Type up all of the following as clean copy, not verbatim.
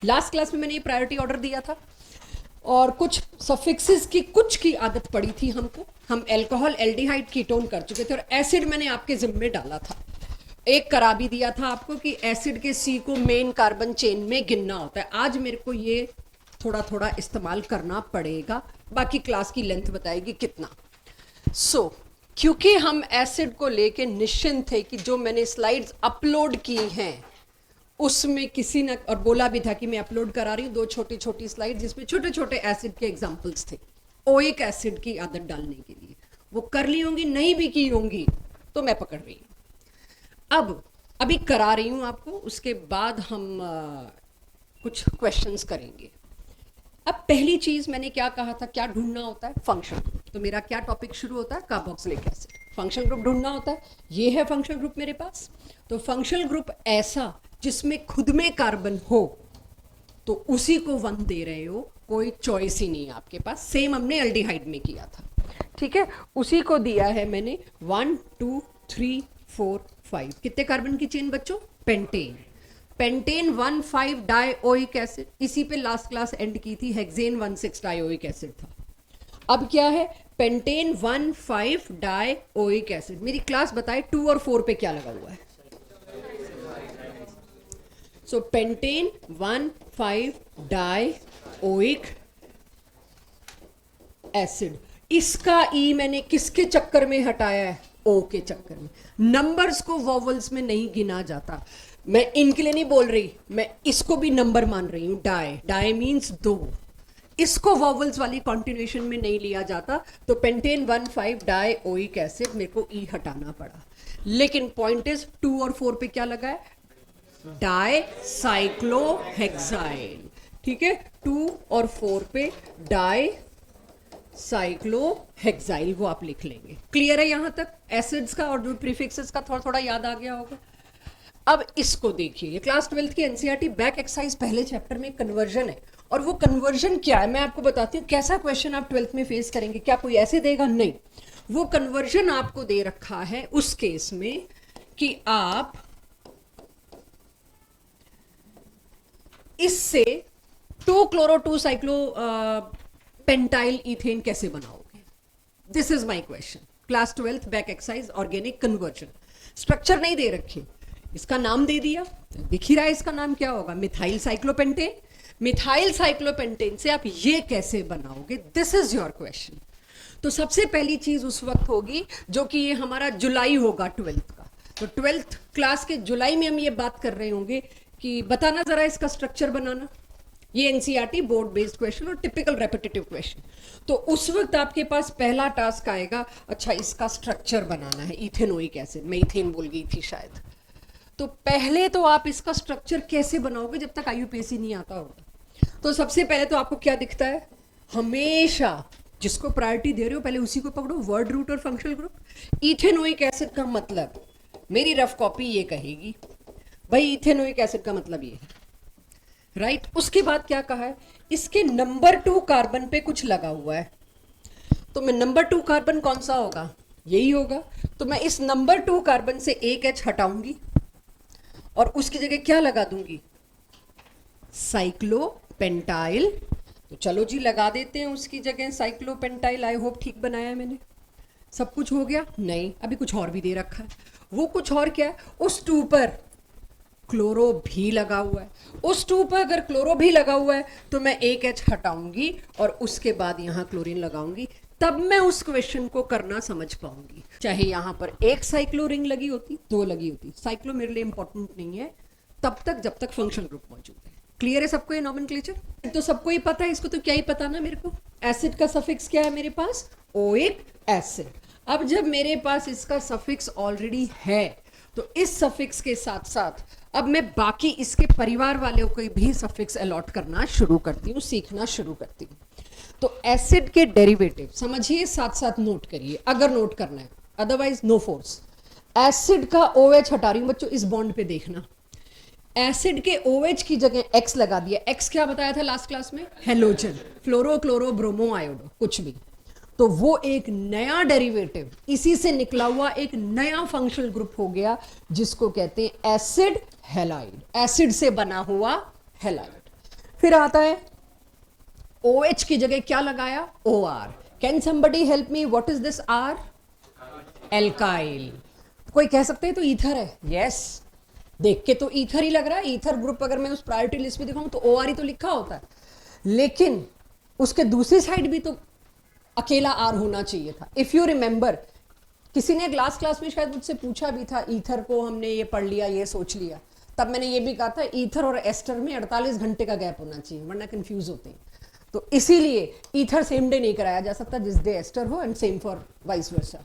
Last class में मैंने ये प्रायोरिटी ऑर्डर दिया था और कुछ सफिक्सेस की कुछ की आदत पड़ी थी हमको। हम अल्कोहल, एल्डिहाइड, कीटोन कर चुके थे और एसिड मैंने आपके जिम्मे डाला था। एक करा भी दिया था आपको कि एसिड के सी को मेन कार्बन चेन में गिनना होता है। आज मेरे को ये थोड़ा थोड़ा इस्तेमाल करना पड़ेगा, बाकी क्लास की लेंथ बताएगी कितना। क्योंकि हम एसिड को लेके निश्चिंत थे कि जो मैंने स्लाइड्स अपलोड की हैं उसमें किसी ने और बोला भी था कि मैं अपलोड करा रही हूँ 2 छोटी छोटी स्लाइड जिसमें छोटे छोटे एसिड के एग्जांपल्स थे ओइक एसिड की आदत डालने के लिए। वो कर ली होंगी, नहीं भी की होंगी तो मैं पकड़ रही हूँ। अभी करा रही हूँ आपको, उसके बाद हम कुछ क्वेश्चंस करेंगे। अब पहली चीज मैंने क्या कहा था, क्या ढूंढना होता है? Function group. तो मेरा क्या टॉपिक शुरू होता है? Carboxylic acid. फंक्शन ग्रुप ढूंढना होता है। ये है फंक्शन ग्रुप मेरे पास। तो फंक्शन ग्रुप ऐसा जिसमें खुद में कार्बन हो तो उसी को 1 दे रहे हो, कोई चॉइस ही नहीं है आपके पास। सेम हमने एल्डिहाइड में किया था, ठीक है? उसी को दिया है मैंने 1 2 3 4 5। कितने कार्बन की चेन बच्चों? पेंटेन। Pentane 1,5 dioic acid. इसी पे लास्ट क्लास एंड की थी, हेक्सेन 1,6 डाइओइक एसिड था। अब क्या है? Pentane 1,5 dioic acid. मेरी क्लास बताए 2 और 4 पे क्या लगा हुआ है? सो पेंटेन 1,5 डाइओइक एसिड। इसका ई मैंने किसके चक्कर में हटाया है? ओ के चक्कर में। नंबर्स को वॉवल्स में नहीं गिना जाता। मैं इनके लिए नहीं बोल रही, मैं इसको भी नंबर मान रही हूं। Di means 2। इसको वॉवल्स वाली कॉन्टिन्यूएशन में नहीं लिया जाता। तो पेंटेन 1,5 डाइओइक एसिड मेरे को ई हटाना पड़ा। लेकिन पॉइंट इज 2 और 4 पे क्या लगा है? डाइसाइक्लोहेक्साइल। ठीक है, 2 और 4 पे डाइसाइक्लोहेक्साइल, वो आप लिख लेंगे। क्लियर है यहां तक? एसिड्स का और जो प्रीफिक्सेस का थोड़ा थोड़ा याद आ गया होगा। अब इसको देखिए, क्लास 12th की एनसीईआरटी बैक एक्सरसाइज पहले चैप्टर में कन्वर्जन है। और वो कन्वर्जन क्या है मैं आपको बताती हूँ। कैसा क्वेश्चन आप 12th में फेस करेंगे? क्या कोई ऐसे देगा? नहीं। वो कन्वर्जन आपको दे रखा है उस केस में कि आप इससे 2 क्लोरो 2 साइक्लो पेंटाइल इथेन कैसे बनाओगे? This is my question. Class 12th back exercise organic conversion. Structure नहीं दे रखे, इसका नाम दे दिया, दिख ही रहा है इसका नाम क्या होगा? Methyl cyclopentane. मिथाइल साइक्लोपेंटेन से आप ये कैसे बनाओगे? This is your question. तो सबसे पहली चीज उस वक्त होगी जो कि ये हमारा जुलाई होगा 12th का। तो 12th क्लास के जुलाई में हम ये बात कर रहे होंगे कि बताना जरा इसका स्ट्रक्चर बनाना। ये एनसीईआरटी बोर्ड बेस्ड क्वेश्चन और टिपिकल रेपिटेटिव क्वेश्चन। तो उस वक्त आपके पास पहला टास्क आएगा, अच्छा इसका स्ट्रक्चर बनाना है। इथेनोइक एसिड, मैं इथेन बोल गई थी शायद। तो पहले तो आप इसका स्ट्रक्चर कैसे बनाओगे जब तक आईयूपीएसी नहीं आता होगा? तो सबसे पहले तो आपको क्या दिखता है? हमेशा जिसको प्रायोरिटी दे रहे हो पहले उसी को पकड़ो, वर्ड रूट और फंक्शनल ग्रुप। इथेनोइक एसिड का मतलब, मेरी रफ कॉपी ये कहेगी भाई इथेनोइक एसिड का मतलब ये है, राइट? उसके बाद क्या कहा है? इसके नंबर 2 कार्बन पे कुछ लगा हुआ है। तो मैं नंबर 2 कार्बन कौन सा होगा? यही होगा। तो मैं इस नंबर 2 कार्बन से एक एच हटाऊंगी और उसकी जगह क्या लगा दूंगी? साइक्लोपेंटाइल। तो चलो जी लगा देते हैं उसकी जगह साइक्लोपेंटाइल। आई होप ठीक बनाया मैंने। सब कुछ हो गया? नहीं, अभी कुछ और भी दे रखा है। वो कुछ और क्या है? उस 2 पर क्लोरो भी लगा हुआ है। उस 2 पर अगर क्लोरो भी लगा हुआ है तो मैं एक एच हटाऊंगी और उसके बाद यहां क्लोरीन लगाऊंगी। तब मैं उस क्वेश्चन को करना समझ पाऊंगी। चाहे यहां पर एक साइक्लो रिंग लगी होती, 2 लगी होती, साइक्लो मेरे लिए इंपॉर्टेंट नहीं है तब तक जब तक फंक्शनल ग्रुप मौजूद है। क्लियर है सबको ये नॉमेनक्लेचर? तो सबको ही पता है, इसको तो क्या ही पता ना मेरे को। एसिड का सफिक्स क्या है मेरे पास? Oic acid. अब जब मेरे पास इसका सफिक्स ऑलरेडी है तो इस सफिक्स के साथ साथ अब मैं बाकी इसके परिवार वालों को भी सफिक्स अलॉट करना शुरू करती हूँ, सीखना शुरू करती हूँ। तो एसिड के डेरिवेटिव समझिए, साथ साथ नोट करिए अगर नोट करना है, अदरवाइज नो फोर्स। एसिड का OH हटा रही हूँ बच्चों, इस बॉन्ड पे देखना। एसिड के OH की जगह X लगा दिया। X क्या बताया था लास्ट क्लास में? Halogen, fluoro chloro bromo iodo, कुछ भी। तो वो एक नया डेरिवेटिव, इसी से निकला हुआ एक नया फंक्शनल ग्रुप हो गया जिसको कहते हैं एसिड हैलाइड। एसिड से बना हुआ हैलाइड। फिर आता है OH की जगह क्या लगाया, OR। Can somebody help me, what is this R? Alkyl. कोई कह सकते हैं तो ईथर है, यस देख के तो ईथर ही लग रहा है। ईथर ग्रुप अगर मैं उस प्रायोरिटी लिस्ट में दिखाऊं तो OR ही तो लिखा होता है, लेकिन उसके दूसरी साइड भी तो अकेला R होना चाहिए था। इफ यू रिमेंबर, किसी ने क्लास में शायद मुझसे पूछा भी था, ईथर को हमने ये पढ़ लिया, ये सोच लिया, तब मैंने ये भी कहा था ईथर और एस्टर में 48 घंटे का गैप होना चाहिए, वरना कंफ्यूज होते हैं। तो इसीलिए ईथर सेम डे नहीं कराया जा सकता जिस डे एस्टर हो, and same for vice versa.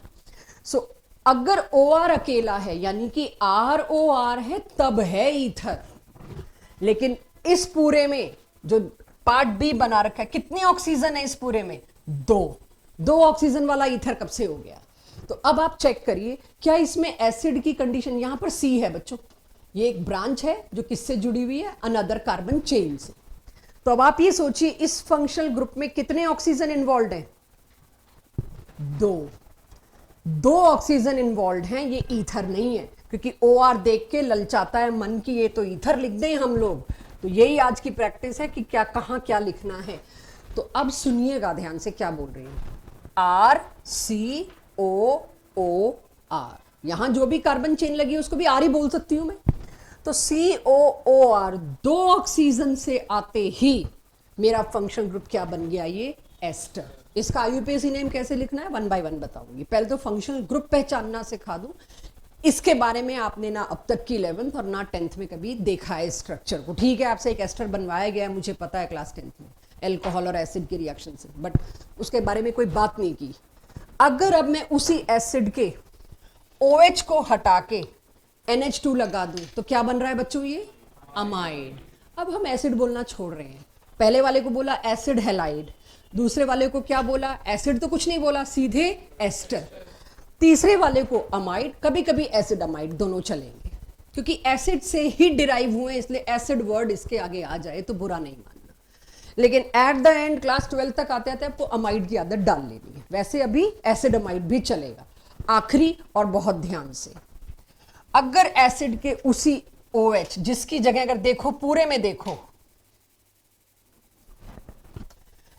So अगर OR अकेला है यानी कि ROR है, तब है ईथर। लेकिन इस पूरे में जो पार्ट बी बना रखा है, कितनी ऑक्सीजन है इस पूरे में? दो ऑक्सीजन वाला ईथर कब से हो गया? तो अब आप चेक करिए, क्या इसमें एसिड की कंडीशन, यहां पर C है बच्चों, ये एक ब्रांच है जो किससे जुड़ी हुई है? अनदर कार्बन चेन से। तो अब आप ये सोचिए, इस फंक्शनल ग्रुप में कितने ऑक्सीजन इन्वॉल्व हैं? दो ऑक्सीजन इन्वॉल्व हैं, ये ईथर नहीं है। क्योंकि OR देख के ललचाता है मन की ये तो ईथर लिख दें हम लोग। तो यही आज की प्रैक्टिस है कि क्या कहां क्या लिखना है। तो अब सुनिएगा ध्यान से क्या बोल रही हूं। RCOOR, यहां जो भी कार्बन चेन लगी है उसको भी R ही बोल सकती हूं मैं। तो COOR, दो ऑक्सीजन से आते ही मेरा फंक्शनल ग्रुप क्या बन गया? ये एस्टर। इसका IUPAC नेम कैसे लिखना है 1 by 1 बताऊंगी। पहले तो फंक्शनल ग्रुप पहचानना सिखा दूं, इसके बारे में आपने ना अब तक की 11th और ना 10th में कभी देखा है स्ट्रक्चर को। ठीक है, आपसे एक एस्टर बनवाया गया, मुझे पता है क्लास 10th में एल्कोहल और एसिड के रिएक्शन से, बट उसके बारे में कोई बात नहीं की। अगर अब मैं उसी एसिड के OH को हटा के NH2 लगा दूं तो क्या बन रहा है बच्चों? ये अमाइड। अब हम एसिड बोलना छोड़ रहे हैं। पहले वाले को बोला एसिड हैलाइड, दूसरे वाले को क्या बोला? एसिड तो कुछ नहीं बोला, सीधे एस्टर। तीसरे वाले को अमाइड, कभी कभी एसिड अमाइड दोनों चलेंगे, क्योंकि एसिड से ही डिराइव हुए, इसलिए एसिड वर्ड इसके आगे आ जाए तो बुरा नहीं मानना। लेकिन एट द एंड क्लास 12 तक आते आते आपको अमाइड की आदत डाल लेनी है। वैसे अभी एसिड अमाइड भी चलेगा। आखिरी और बहुत ध्यान से, अगर एसिड के उसी OH, जिसकी जगह अगर देखो पूरे में देखो,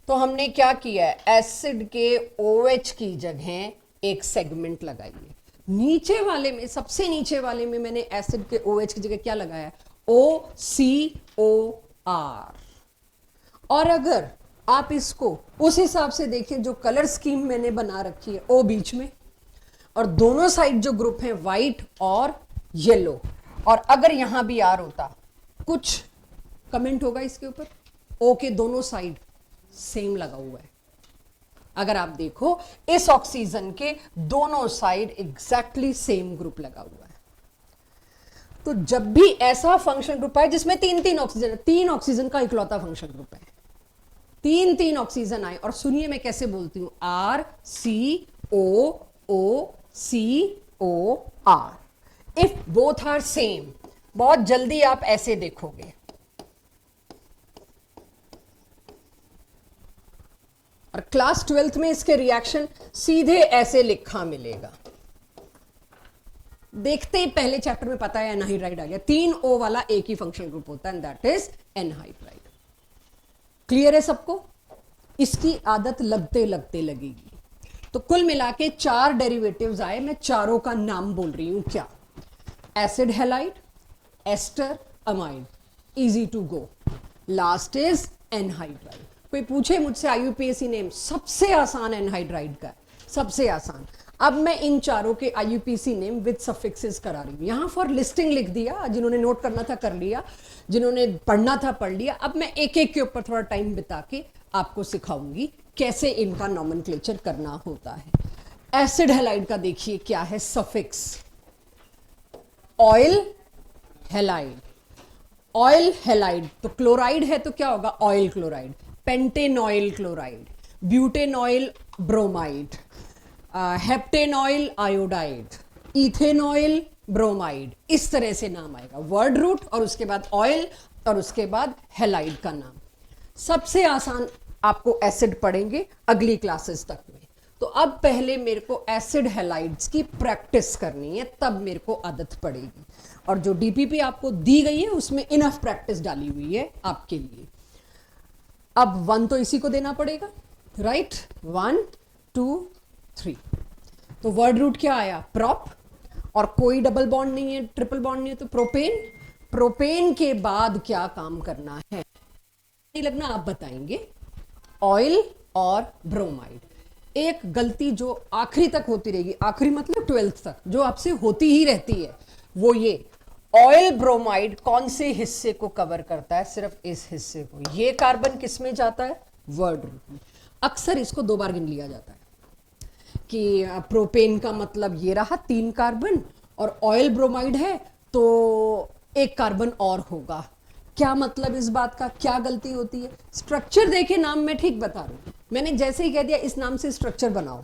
तो हमने क्या किया है? एसिड के OH की जगह एक सेगमेंट लगाई है। नीचे वाले में, सबसे नीचे वाले में मैंने एसिड के OH की जगह क्या लगाया? OCOR। और अगर आप इसको उस हिसाब से देखें जो कलर स्कीम मैंने बना रखी है, O बीच में, और दोनों साइड जो ग्रुप है व्हाइट और येलो, और अगर यहां भी R होता, कुछ कमेंट होगा इसके ऊपर? O के दोनों साइड सेम लगा हुआ है। अगर आप देखो इस ऑक्सीजन के दोनों साइड एग्जैक्टली सेम ग्रुप लगा हुआ है। तो जब भी ऐसा फंक्शन ग्रुप है जिसमें तीन ऑक्सीजन, 3 ऑक्सीजन का इकलौता फंक्शन ग्रुप है, 3 ऑक्सीजन आए, और सुनिए मैं कैसे बोलती हूं, RCOOCOR। If both are same, बहुत जल्दी आप ऐसे देखोगे, और क्लास 12th में इसके रिएक्शन सीधे ऐसे लिखा मिलेगा। देखते ही पहले चैप्टर में पता है एनहाइड्राइड आ गया। 3 O वाला एक ही फंक्शन ग्रुप होता है, and that is anhydride. Clear है सबको? इसकी आदत लगते लगते लगेगी। तो कुल मिला के 4 डेरिवेटिव्स आए, मैं चारों का नाम बोल रही हूं। क्या? Acid halide, ester, amide, easy to go. Last is anhydride. कोई पूछे मुझसे IUPAC नेम, सबसे आसान एनहाइड्राइड का है, सबसे आसान। अब मैं इन चारों के IUPAC नेम विद सफिक्सेस करा रही हूं। यहां फॉर लिस्टिंग लिख दिया, जिन्होंने नोट करना था कर लिया, जिन्होंने पढ़ना था पढ़ लिया। अब मैं एक एक के ऊपर थोड़ा टाइम बिता के आपको सिखाऊंगी कैसे इनका नॉमेनक्लेचर करना होता है। एसिड हैलाइड का देखिए क्या है suffix, oyl halide. Oyl halide तो क्लोराइड है तो क्या होगा? Oyl chloride. Pentanoyl chloride, butanoyl bromide, heptanoyl iodide, ethanoyl bromide, इस तरह से नाम आएगा। वर्ड रूट और उसके बाद ऑयल और उसके बाद हैलाइड का नाम। सबसे आसान आपको एसिड पढ़ेंगे अगली क्लासेस तक में। तो अब पहले मेरे को एसिड हैलाइड्स की प्रैक्टिस करनी है, तब मेरे को आदत पड़ेगी। और जो DPP आपको दी गई है उसमें इनफ प्रैक्टिस डाली हुई है आपके लिए। अब 1 तो इसी को देना पड़ेगा, राइट, 1 2 3। तो वर्ड रूट क्या आया, प्रॉप, और कोई डबल बॉन्ड नहीं है, ट्रिपल बॉन्ड नहीं है, तो प्रोपेन। प्रोपेन के बाद क्या काम करना है नहीं लगना, आप बताएंगे, ऑयल और ब्रोमाइड। एक गलती जो आखिरी तक होती रहेगी, आखिरी मतलब 12th तक, जो आपसे होती ही रहती है, वो ये ऑयल ब्रोमाइड कौन से हिस्से को कवर करता है, सिर्फ इस हिस्से को। ये कार्बन किस में जाता है, वर्ड रूट में। अक्सर इसको 2 बार गिन लिया जाता है कि प्रोपेन का मतलब ये रहा 3 कार्बन, और ऑयल ब्रोमाइड है तो 1 कार्बन और होगा। क्या मतलब इस बात का, क्या गलती होती है? स्ट्रक्चर देखे, नाम मैं ठीक बता रही हूं, मैंने जैसे ही कह दिया इस नाम से स्ट्रक्चर बनाओ,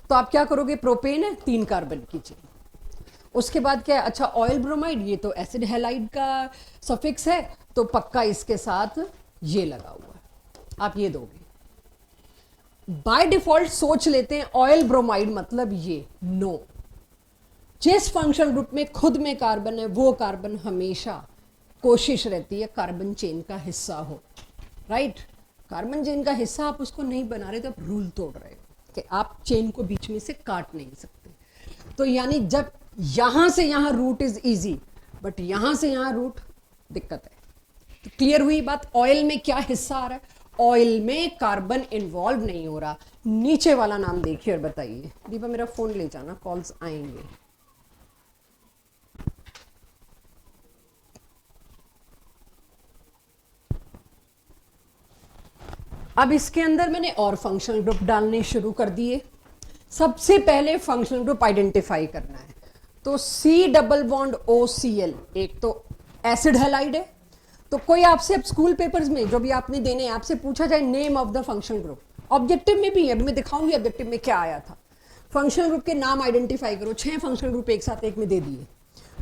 तो आप क्या करोगे, प्रोपेन है 3 कार्बन की चेन, उसके बाद क्या है, अच्छा ऑयल ब्रोमाइड, ये तो एसिड हैलाइड का सफिक्स है, तो पक्का इसके साथ ये लगा हुआ है, आप ये दोगे। बाय डिफॉल्ट सोच लेते हैं ऑयल ब्रोमाइड मतलब ये, नो। जिस फंक्शनल ग्रुप में खुद में कार्बन है, वो कार्बन हमेशा कोशिश रहती है कार्बन चेन का हिस्सा हो, राइट। कार्बन चेन का हिस्सा आप उसको नहीं बना रहे तो आप रूल तोड़ रहे हो कि आप चेन को बीच में से काट नहीं सकते। तो यानी जब यहां से यहां रूट इज इजी, बट यहां से यहां रूट दिक्कत है। तो क्लियर हुई बात, ऑयल में क्या हिस्सा आ रहा है, ऑयल में कार्बन इन्वॉल्व नहीं हो रहा। नीचे वाला नाम देखिए और बताइए। दीपा मेरा फोन ले जाना, कॉल्स आएंगे। अब इसके अंदर मैंने और फंक्शनल ग्रुप डालने शुरू कर दिए। सबसे पहले फंक्शनल ग्रुप आइडेंटिफाई करना है, तो C डबल बॉन्ड OCl एक तो एसिड हैलाइड है। तो कोई आपसे अब स्कूल पेपर्स में जो भी आपने देने, आपसे पूछा जाए name of the functional group, objective में भी, अभी मैं दिखाऊंगी ऑब्जेक्टिव में क्या आया था। फंक्शनल ग्रुप के नाम आइडेंटिफाई करो, 6 फंक्शनल ग्रुप एक साथ एक में दे दिए,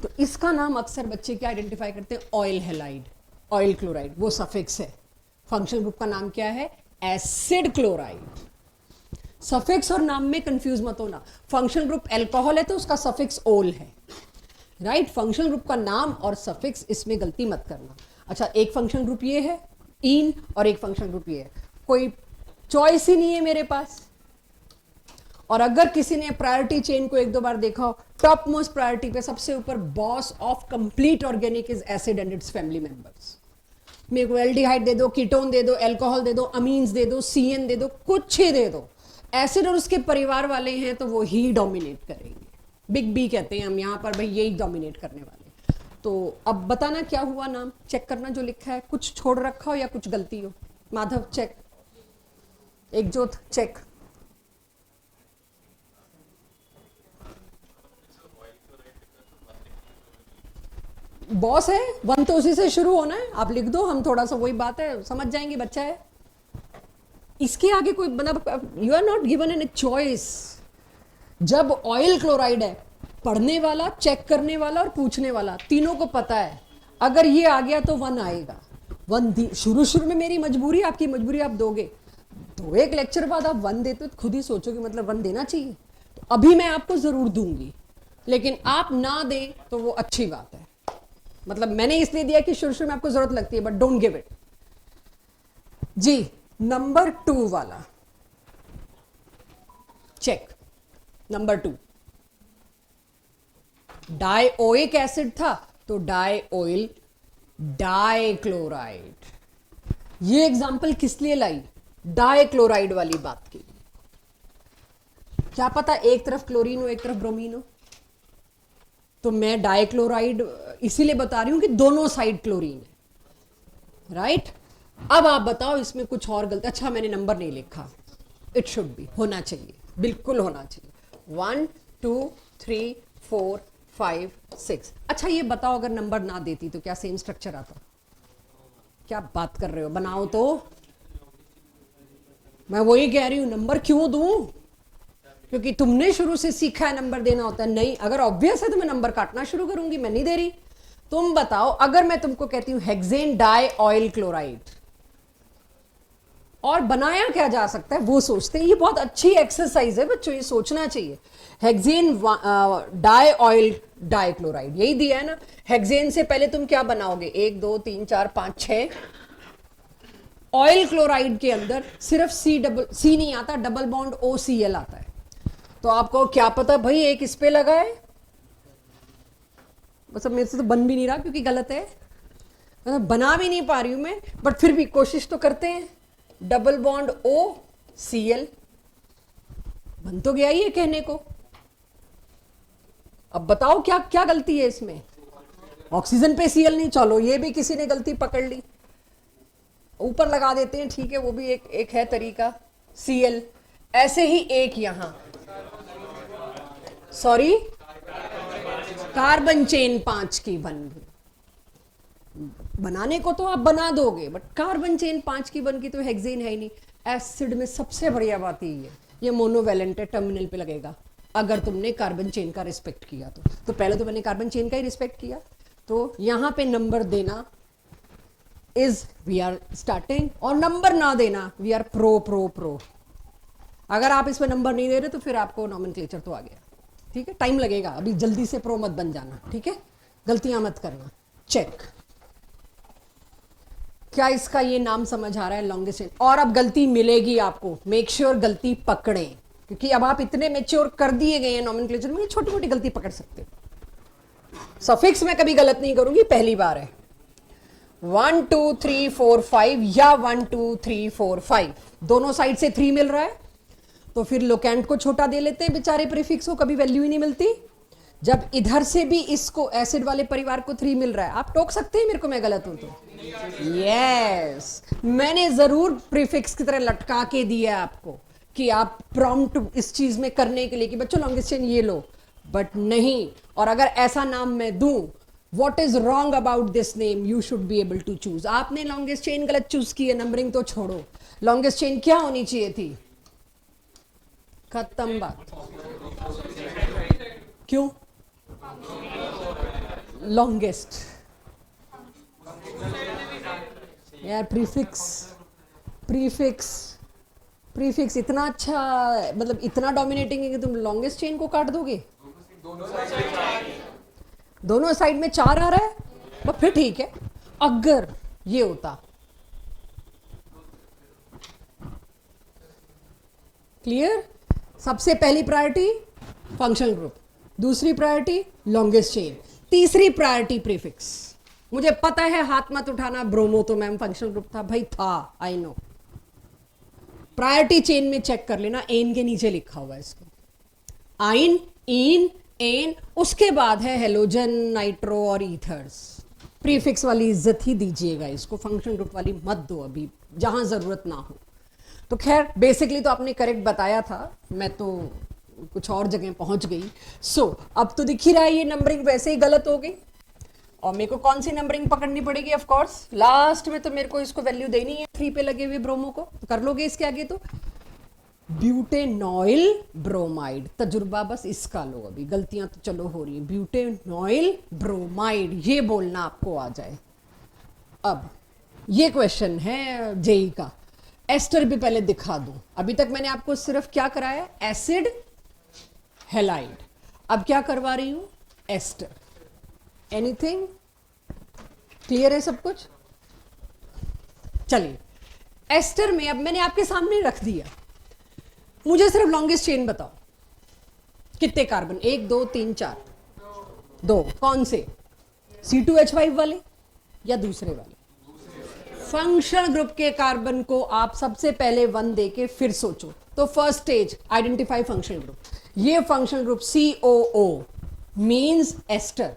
तो इसका नाम अक्सर बच्चे क्या आइडेंटिफाई करते हैं, ऑयल हैलाइड, ऑयल क्लोराइड, वो सफिक्स है। फंक्शनल ग्रुप का नाम क्या है, एसिड क्लोराइड। सफिक्स और नाम में कंफ्यूज मत होना। फंक्शनल ग्रुप अल्कोहल है तो उसका सफिक्स ओल है, राइट। फंक्शनल ग्रुप का नाम और सफिक्स, इसमें गलती मत करना। अच्छा, एक फंक्शनल ग्रुप ये है इन, और एक फंक्शनल ग्रुप ये है, कोई चॉइस ही नहीं है मेरे पास। और अगर किसी ने प्रायोरिटी चेन को 1-2 बार देखा हो, टॉप मोस्ट प्रायोरिटी पे सबसे ऊपर boss of complete organic is acid and it's family members. मेरे को एल्डिहाइड दे दो, कीटोन दे दो, अल्कोहल दे दो, अमीन्स दे दो, CN दे दो, कुछ ही दे दो, एसिड और उसके परिवार वाले हैं तो वो ही डोमिनेट करेंगे। बिग बी कहते हैं हम यहाँ पर, भाई यही डोमिनेट करने वाले। तो अब बताना क्या हुआ, नाम चेक करना जो लिखा है, कुछ छोड़ रखा हो या कुछ गलती हो। Madhav check, Ekjot check. Boss है 1 तो उसी से शुरू होना है, आप लिख दो, हम थोड़ा सा वही बात है समझ जाएंगे, बच्चा है। इसके आगे कोई मतलब you are not given an a choice. जब ऑयल क्लोराइड है, पढ़ने वाला, चेक करने वाला और पूछने वाला तीनों को पता है, अगर ये आ गया तो 1 आएगा। 1 शुरू में मेरी मजबूरी, आपकी मजबूरी, आप दोगे तो एक लेक्चर बाद आप 1 देते तो खुद ही सोचोगे मतलब 1 देना चाहिए। तो अभी मैं आपको जरूर दूंगी, लेकिन आप ना दें तो वो अच्छी बात है। मतलब मैंने इसलिए दिया कि शुरू में आपको जरूरत लगती है, बट डोंट गिव इट। जी, नंबर 2 वाला चेक। नंबर 2 डाइओइक एसिड था तो डाइओइल डाइक्लोराइड। ये एग्जांपल किस लिए लाई, डाइक्लोराइड वाली बात की। क्या पता एक तरफ क्लोरीन हो एक तरफ ब्रोमीन हो, तो मैं डाइक्लोराइड इसीलिए बता रही हूं कि दोनों साइड क्लोरीन है, राइट। अब आप बताओ इसमें कुछ और गलती। अच्छा, मैंने नंबर नहीं लिखा, इट शुड बी, होना चाहिए, बिल्कुल होना चाहिए। 1 2 3 4 5 6। अच्छा ये बताओ अगर नंबर ना देती तो क्या सेम स्ट्रक्चर आता? क्या बात कर रहे हो, बनाओ तो। मैं वही कह रही हूं, नंबर क्यों दूं, क्योंकि तुमने शुरू से सीखा है नंबर देना होता है। नहीं, अगर ऑब्वियस है तो मैं नंबर काटना शुरू करूंगी, मैं नहीं दे रही। तुम बताओ, अगर मैं तुमको कहती हूं हेक्सेन डाई ऑयल क्लोराइड, और बनाया क्या जा सकता है वो सोचते हैं। ये बहुत अच्छी एक्सरसाइज है बच्चों, ये सोचना चाहिए। Hexane di oyl di chloride, यही दिया है ना। हेक्सेन से पहले तुम क्या बनाओगे, 1 2 3 4 5 6 ऑयल क्लोराइड के अंदर सिर्फ सी नहीं आता, डबल बॉन्ड OCl आता है। तो आपको क्या पता भाई, एक इस पे लगा है, मतलब मेरे से तो बन भी नहीं रहा क्योंकि गलत है, मतलब बना भी नहीं पा रही हूं मैं, बट फिर भी कोशिश तो करते हैं। डबल बॉन्ड OCl बन तो गया ही है कहने को। अब बताओ क्या क्या गलती है इसमें? ऑक्सीजन पे Cl नहीं, चलो ये भी किसी ने गलती पकड़ ली, ऊपर लगा देते हैं, ठीक है, वो भी एक है तरीका, Cl। ऐसे ही एक यहां, सॉरी, कार्बन चेन 5 की बन गई। बनाने को तो आप बना दोगे, बट कार्बन चेन 5 की बन गई तो हेक्सेन है ही नहीं। एसिड में सबसे बढ़िया बात ये है, ये मोनोवैलेंट है, टर्मिनल पे लगेगा अगर तुमने कार्बन चेन का रिस्पेक्ट किया तो पहले तो मैंने कार्बन चेन का ही रिस्पेक्ट किया, तो यहां पे नंबर देना इज वी आर स्टार्टिंग, और नंबर ना देना वी आर प्रो। अगर आप इसमें नंबर नहीं दे रहे तो फिर आपको नॉमेनक्लेचर तो आ गया, ठीक है, टाइम लगेगा, अभी जल्दी से प्रो मत बन जाना, ठीक है, गलतियां मत करना। चेक, क्या इसका ये नाम समझ आ रहा है, लॉन्गेस्ट चेन? और अब गलती मिलेगी आपको, मेक श्योर गलती पकड़े, क्योंकि अब आप इतने मेच्योर कर दिए गए हैं नॉमेनक्लेचर में, छोटी मोटी गलती पकड़ सकते हो। सफिक्स में कभी गलत नहीं करूंगी, पहली बार है। 1 2 3 4 5 या 1 2 3 4 5 दोनों साइड से 3 मिल रहा है, तो फिर लोकेंट को छोटा दे लेते हैं बेचारे प्रीफिक्स को, कभी वैल्यू ही नहीं मिलती। जब इधर से भी इसको एसिड वाले परिवार को 3 मिल रहा है, आप टोक सकते हैं मेरे को, मैं गलत हूं तो? यस, मैंने जरूर प्रीफिक्स की तरह लटका के दिया आपको कि आप प्रॉम्प्ट इस चीज में करने के लिए कि बच्चों लॉन्गेस्ट चेन ये लो, बट नहीं। और अगर ऐसा नाम मैं दूं, what is wrong about this name, you should be able to choose. आपने लॉन्गेस्ट चेन गलत चूज की है, नंबरिंग तो छोड़ो, लॉन्गेस्ट चेन क्या होनी चाहिए थी? खत्म बात। क्यों लॉन्गेस्ट यार? प्रीफिक्स इतना अच्छा, मतलब इतना डोमिनेटिंग है कि तुम लॉन्गेस्ट चेन को काट दोगे। दोनों साइड में 4 आ रहा है, तो फिर ठीक है। अगर ये होता, क्लियर? सबसे पहली प्रायोरिटी फंक्शनल ग्रुप, दूसरी प्रायोरिटी लॉन्गेस्ट चेन, तीसरी प्रायोरिटी प्रीफिक्स। मुझे पता है, हाथ मत उठाना, ब्रोमो तो मैम फंक्शनल ग्रुप था भाई, था, आई नो। प्रायोरिटी चेन में चेक कर लेना, एन के नीचे लिखा हुआ है इसको, आइन, इन, एन, उसके बाद है हेलोजन, नाइट्रो और ईथर्स। प्रीफिक्स वाली इज्जत ही दीजिएगा इसको, फंक्शनल ग्रुप वाली मत दो अभी, जहां जरूरत ना हो। तो खैर बेसिकली तो आपने करेक्ट बताया था, मैं तो कुछ और जगह पहुंच गई। सो अब तो दिख ही रहा है ये नंबरिंग वैसे ही गलत हो गई, और मेरे को कौन सी नंबरिंग पकड़नी पड़ेगी? ऑफ कोर्स लास्ट में तो मेरे को इसको वैल्यू देनी है 3 पे लगे हुए ब्रोमो को, तो कर लोगे इसके आगे तो ब्यूटेनॉइल ब्रोमाइड। तजुर्बा बस इसका लो, अभी गलतियां तो चलो हो रही है। ब्यूटेनॉइल ब्रोमाइड, ये बोलना आपको आ जाए। अब ये क्वेश्चन है जेई का, एस्टर भी पहले दिखा दूं। अभी तक मैंने आपको सिर्फ क्या कराया, एसिड हेलाइड, अब क्या करवा रही हूं, एस्टर। एनीथिंग क्लियर है सब कुछ? चलिए, एस्टर में अब मैंने आपके सामने रख दिया, मुझे सिर्फ लॉन्गेस्ट चेन बताओ, कितने कार्बन? 1 2 3 4, 2। कौन से? C2H5 वाले या दूसरे वाले? फंक्शनल ग्रुप के कार्बन को आप सबसे पहले 1 देके फिर सोचो। तो first stage, identify functional group. ये functional group COO means ester.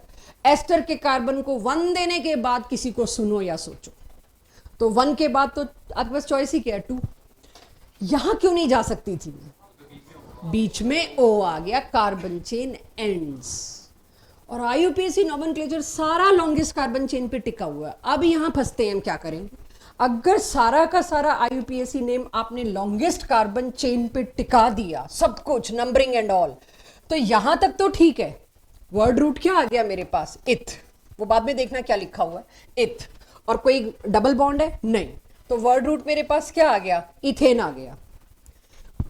Ester के कार्बन को 1 देने के बाद किसी को सुनो या सोचो। तो 1 के बाद तो आपके पास चॉइस ही क्या है, 2। यहां क्यों नहीं जा सकती थी मैं? बीच में O आ गया, कार्बन चेन एंड्स। और IUPAC नॉमेनक्लेचर सारा लॉन्गेस्ट कार्बन चेन पे टिका हुआ है। अब यहां फंसते हैं, हम क्या करेंगे? अगर सारा का सारा IUPAC नेम आपने लॉन्गेस्ट कार्बन चेन पे टिका दिया, सब कुछ नंबरिंग एंड ऑल, तो यहां तक तो ठीक है। वर्ड रूट क्या आ गया मेरे पास? इथ। वो बाद में देखना क्या लिखा हुआ है, इथ। और कोई डबल बॉन्ड है? नहीं। तो वर्ड रूट मेरे पास क्या आ गया? इथेन आ गया।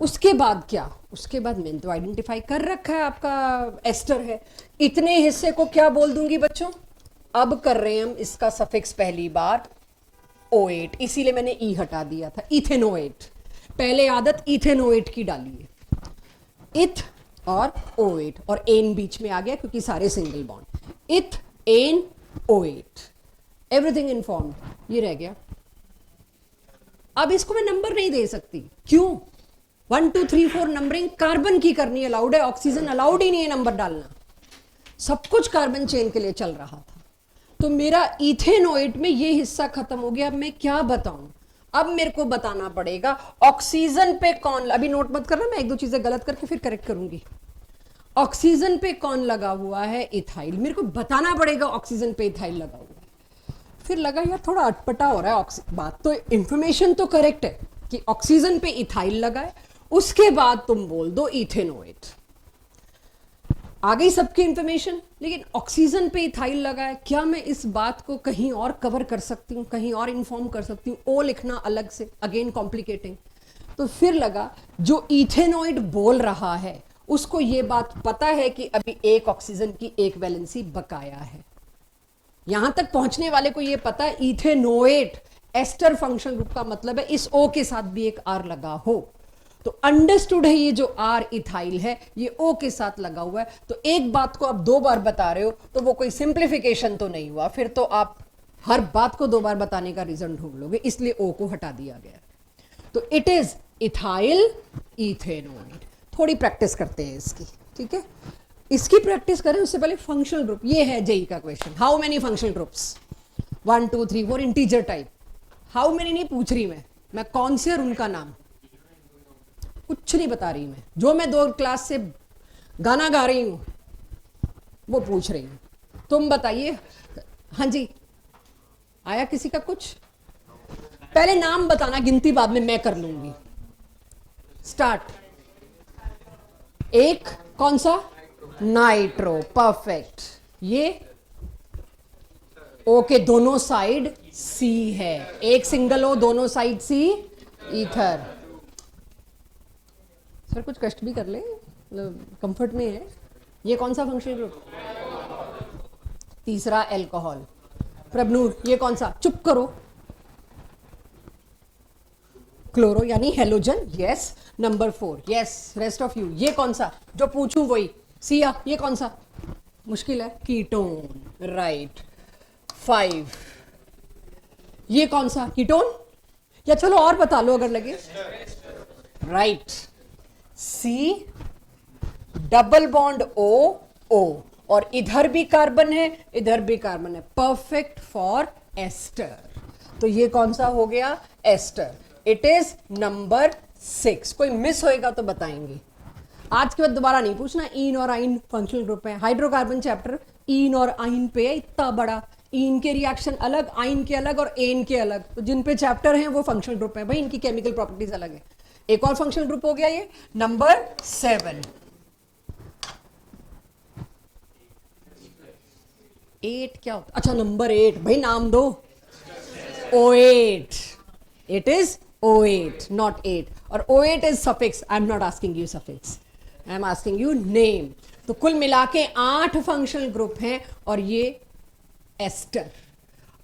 उसके बाद क्या? उसके बाद मैंने तो आइडेंटिफाई कर रखा है, आपका एस्टर है। इतने हिस्से को क्या बोल दूंगी बच्चों? अब कर रहे हैं हम इसका सफिक्स पहली बार O8, इसीलिए मैंने E हटा दिया था, इथेनोएट। पहले आदत इथेनोएट की डाली है, इथ और O8, और एन बीच में आ गया क्योंकि सारे सिंगल बॉन्ड, इथ एन O8, एवरीथिंग इनफॉर्म्ड, ये रह गया। अब इसको मैं नंबर नहीं दे सकती, क्यों? 1 2 3 4 नंबरिंग कार्बन की करनी अलाउड है, ऑक्सीजन अलाउड ही नहीं है नंबर डालना। सब कुछ कार्बन चेन के लिए चल रहा था, तो मेरा इथेनोएट में ये हिस्सा खत्म हो गया। अब मैं क्या बताऊं? अब मेरे को बताना पड़ेगा ऑक्सीजन पे कौन, अभी नोट मत करना, मैं एक दो चीजें गलत करके फिर करेक्ट करूंगी। ऑक्सीजन पे कौन लगा हुआ है? इथाइल। मेरे को बताना पड़ेगा ऑक्सीजन पे इथाइल लगा हुआ है। फिर लगा यार थोड़ा अटपटा हो रहा है, बात तो इंफॉर्मेशन तो करेक्ट है कि ऑक्सीजन पे इथाइल लगा है, उसके बाद तुम बोल दो इथेनोएट। आ गई सबकी इंफॉर्मेशन, लेकिन ऑक्सीजन पे इथाइल लगा है, क्या मैं इस बात को कहीं और कवर कर सकती हूँ, कहीं और इन्फॉर्म कर सकती हूँ? ओ लिखना अलग से, अगेन कॉम्प्लिकेटिंग। तो फिर लगा जो इथेनोइड बोल रहा है उसको ये बात पता है कि अभी एक ऑक्सीजन की एक वैलेंसी बकाया है। यहां तक पहुंचने वाले को ये पता है इथेनोएट एस्टर फंक्शनल ग्रुप का मतलब है इस ओ के साथ भी एक आर लगा हो, तो अंडरस्टूड है ये जो आर इथाइल है ये ओ के साथ लगा हुआ है। तो एक बात को आप दो बार बता रहे हो तो वो कोई सिंप्लीफिकेशन तो नहीं हुआ, फिर तो आप हर बात को दो बार बताने का रीजन ढूंढ लोगे, इसलिए ओ को हटा दिया गया। तो इट इज इथाइल इथेनोइड। थोड़ी प्रैक्टिस करते हैं इसकी, ठीक है? इसकी प्रैक्टिस करें उससे पहले फंक्शनल ग्रुप, ये है जेई का question, how many functional groups? 1 2 3 4 integer type. How many नहीं पूछ रही मैं कौन से और उनका नाम कुछ नहीं बता रही, मैं जो मैं 2 क्लास से गाना गा रही हूं वो पूछ रही हूं। तुम बताइए। हाँ जी, आया किसी का कुछ? पहले नाम बताना, गिनती बाद में मैं कर लूंगी। स्टार्ट। एक कौन सा? Nitro, perfect. ये ओ के दोनों साइड सी है, एक सिंगल ओ दोनों साइड सी, ईथर। सर कुछ कष्ट भी कर ले, कंफर्ट में है। ये कौन सा फंक्शनल ग्रुप? तीसरा एल्कोहल। प्रभनूर ये कौन सा? चुप करो। क्लोरो यानी halogen, yes. Number 4, yes. Rest of you ये कौन सा? जो पूछूं वही। सिया ये कौन सा? मुश्किल है। Ketone, right. 5 ये कौन सा? कीटोन, या चलो और बता लो अगर लगे। Right. C double bond O O, और इधर भी कार्बन है इधर भी कार्बन है, परफेक्ट फॉर एस्टर। तो ये कौन सा हो गया? एस्टर। It is number 6। कोई मिस होएगा तो बताएंगे। आज के बाद दोबारा नहीं पूछना ईन और आइन फंक्शनल ग्रुप है। हाइड्रोकार्बन चैप्टर ईन और आइन पे है इतना बड़ा, ईन के रिएक्शन अलग, आइन के अलग और एन के अलग, तो जिन पे चैप्टर हैं वो फंक्शनल ग्रुप है भाई, इनकी केमिकल प्रॉपर्टीज अलग है। एक और फंक्शनल ग्रुप हो गया ये नंबर 7। 8 क्या होता? अच्छा नंबर 8 भाई नाम दो। O8, it is O8 not 8, और O8 is suffix. I am not asking you suffix, I am asking you name. तो कुल मिला के 8 फंक्शनल ग्रुप हैं और ये एस्टर।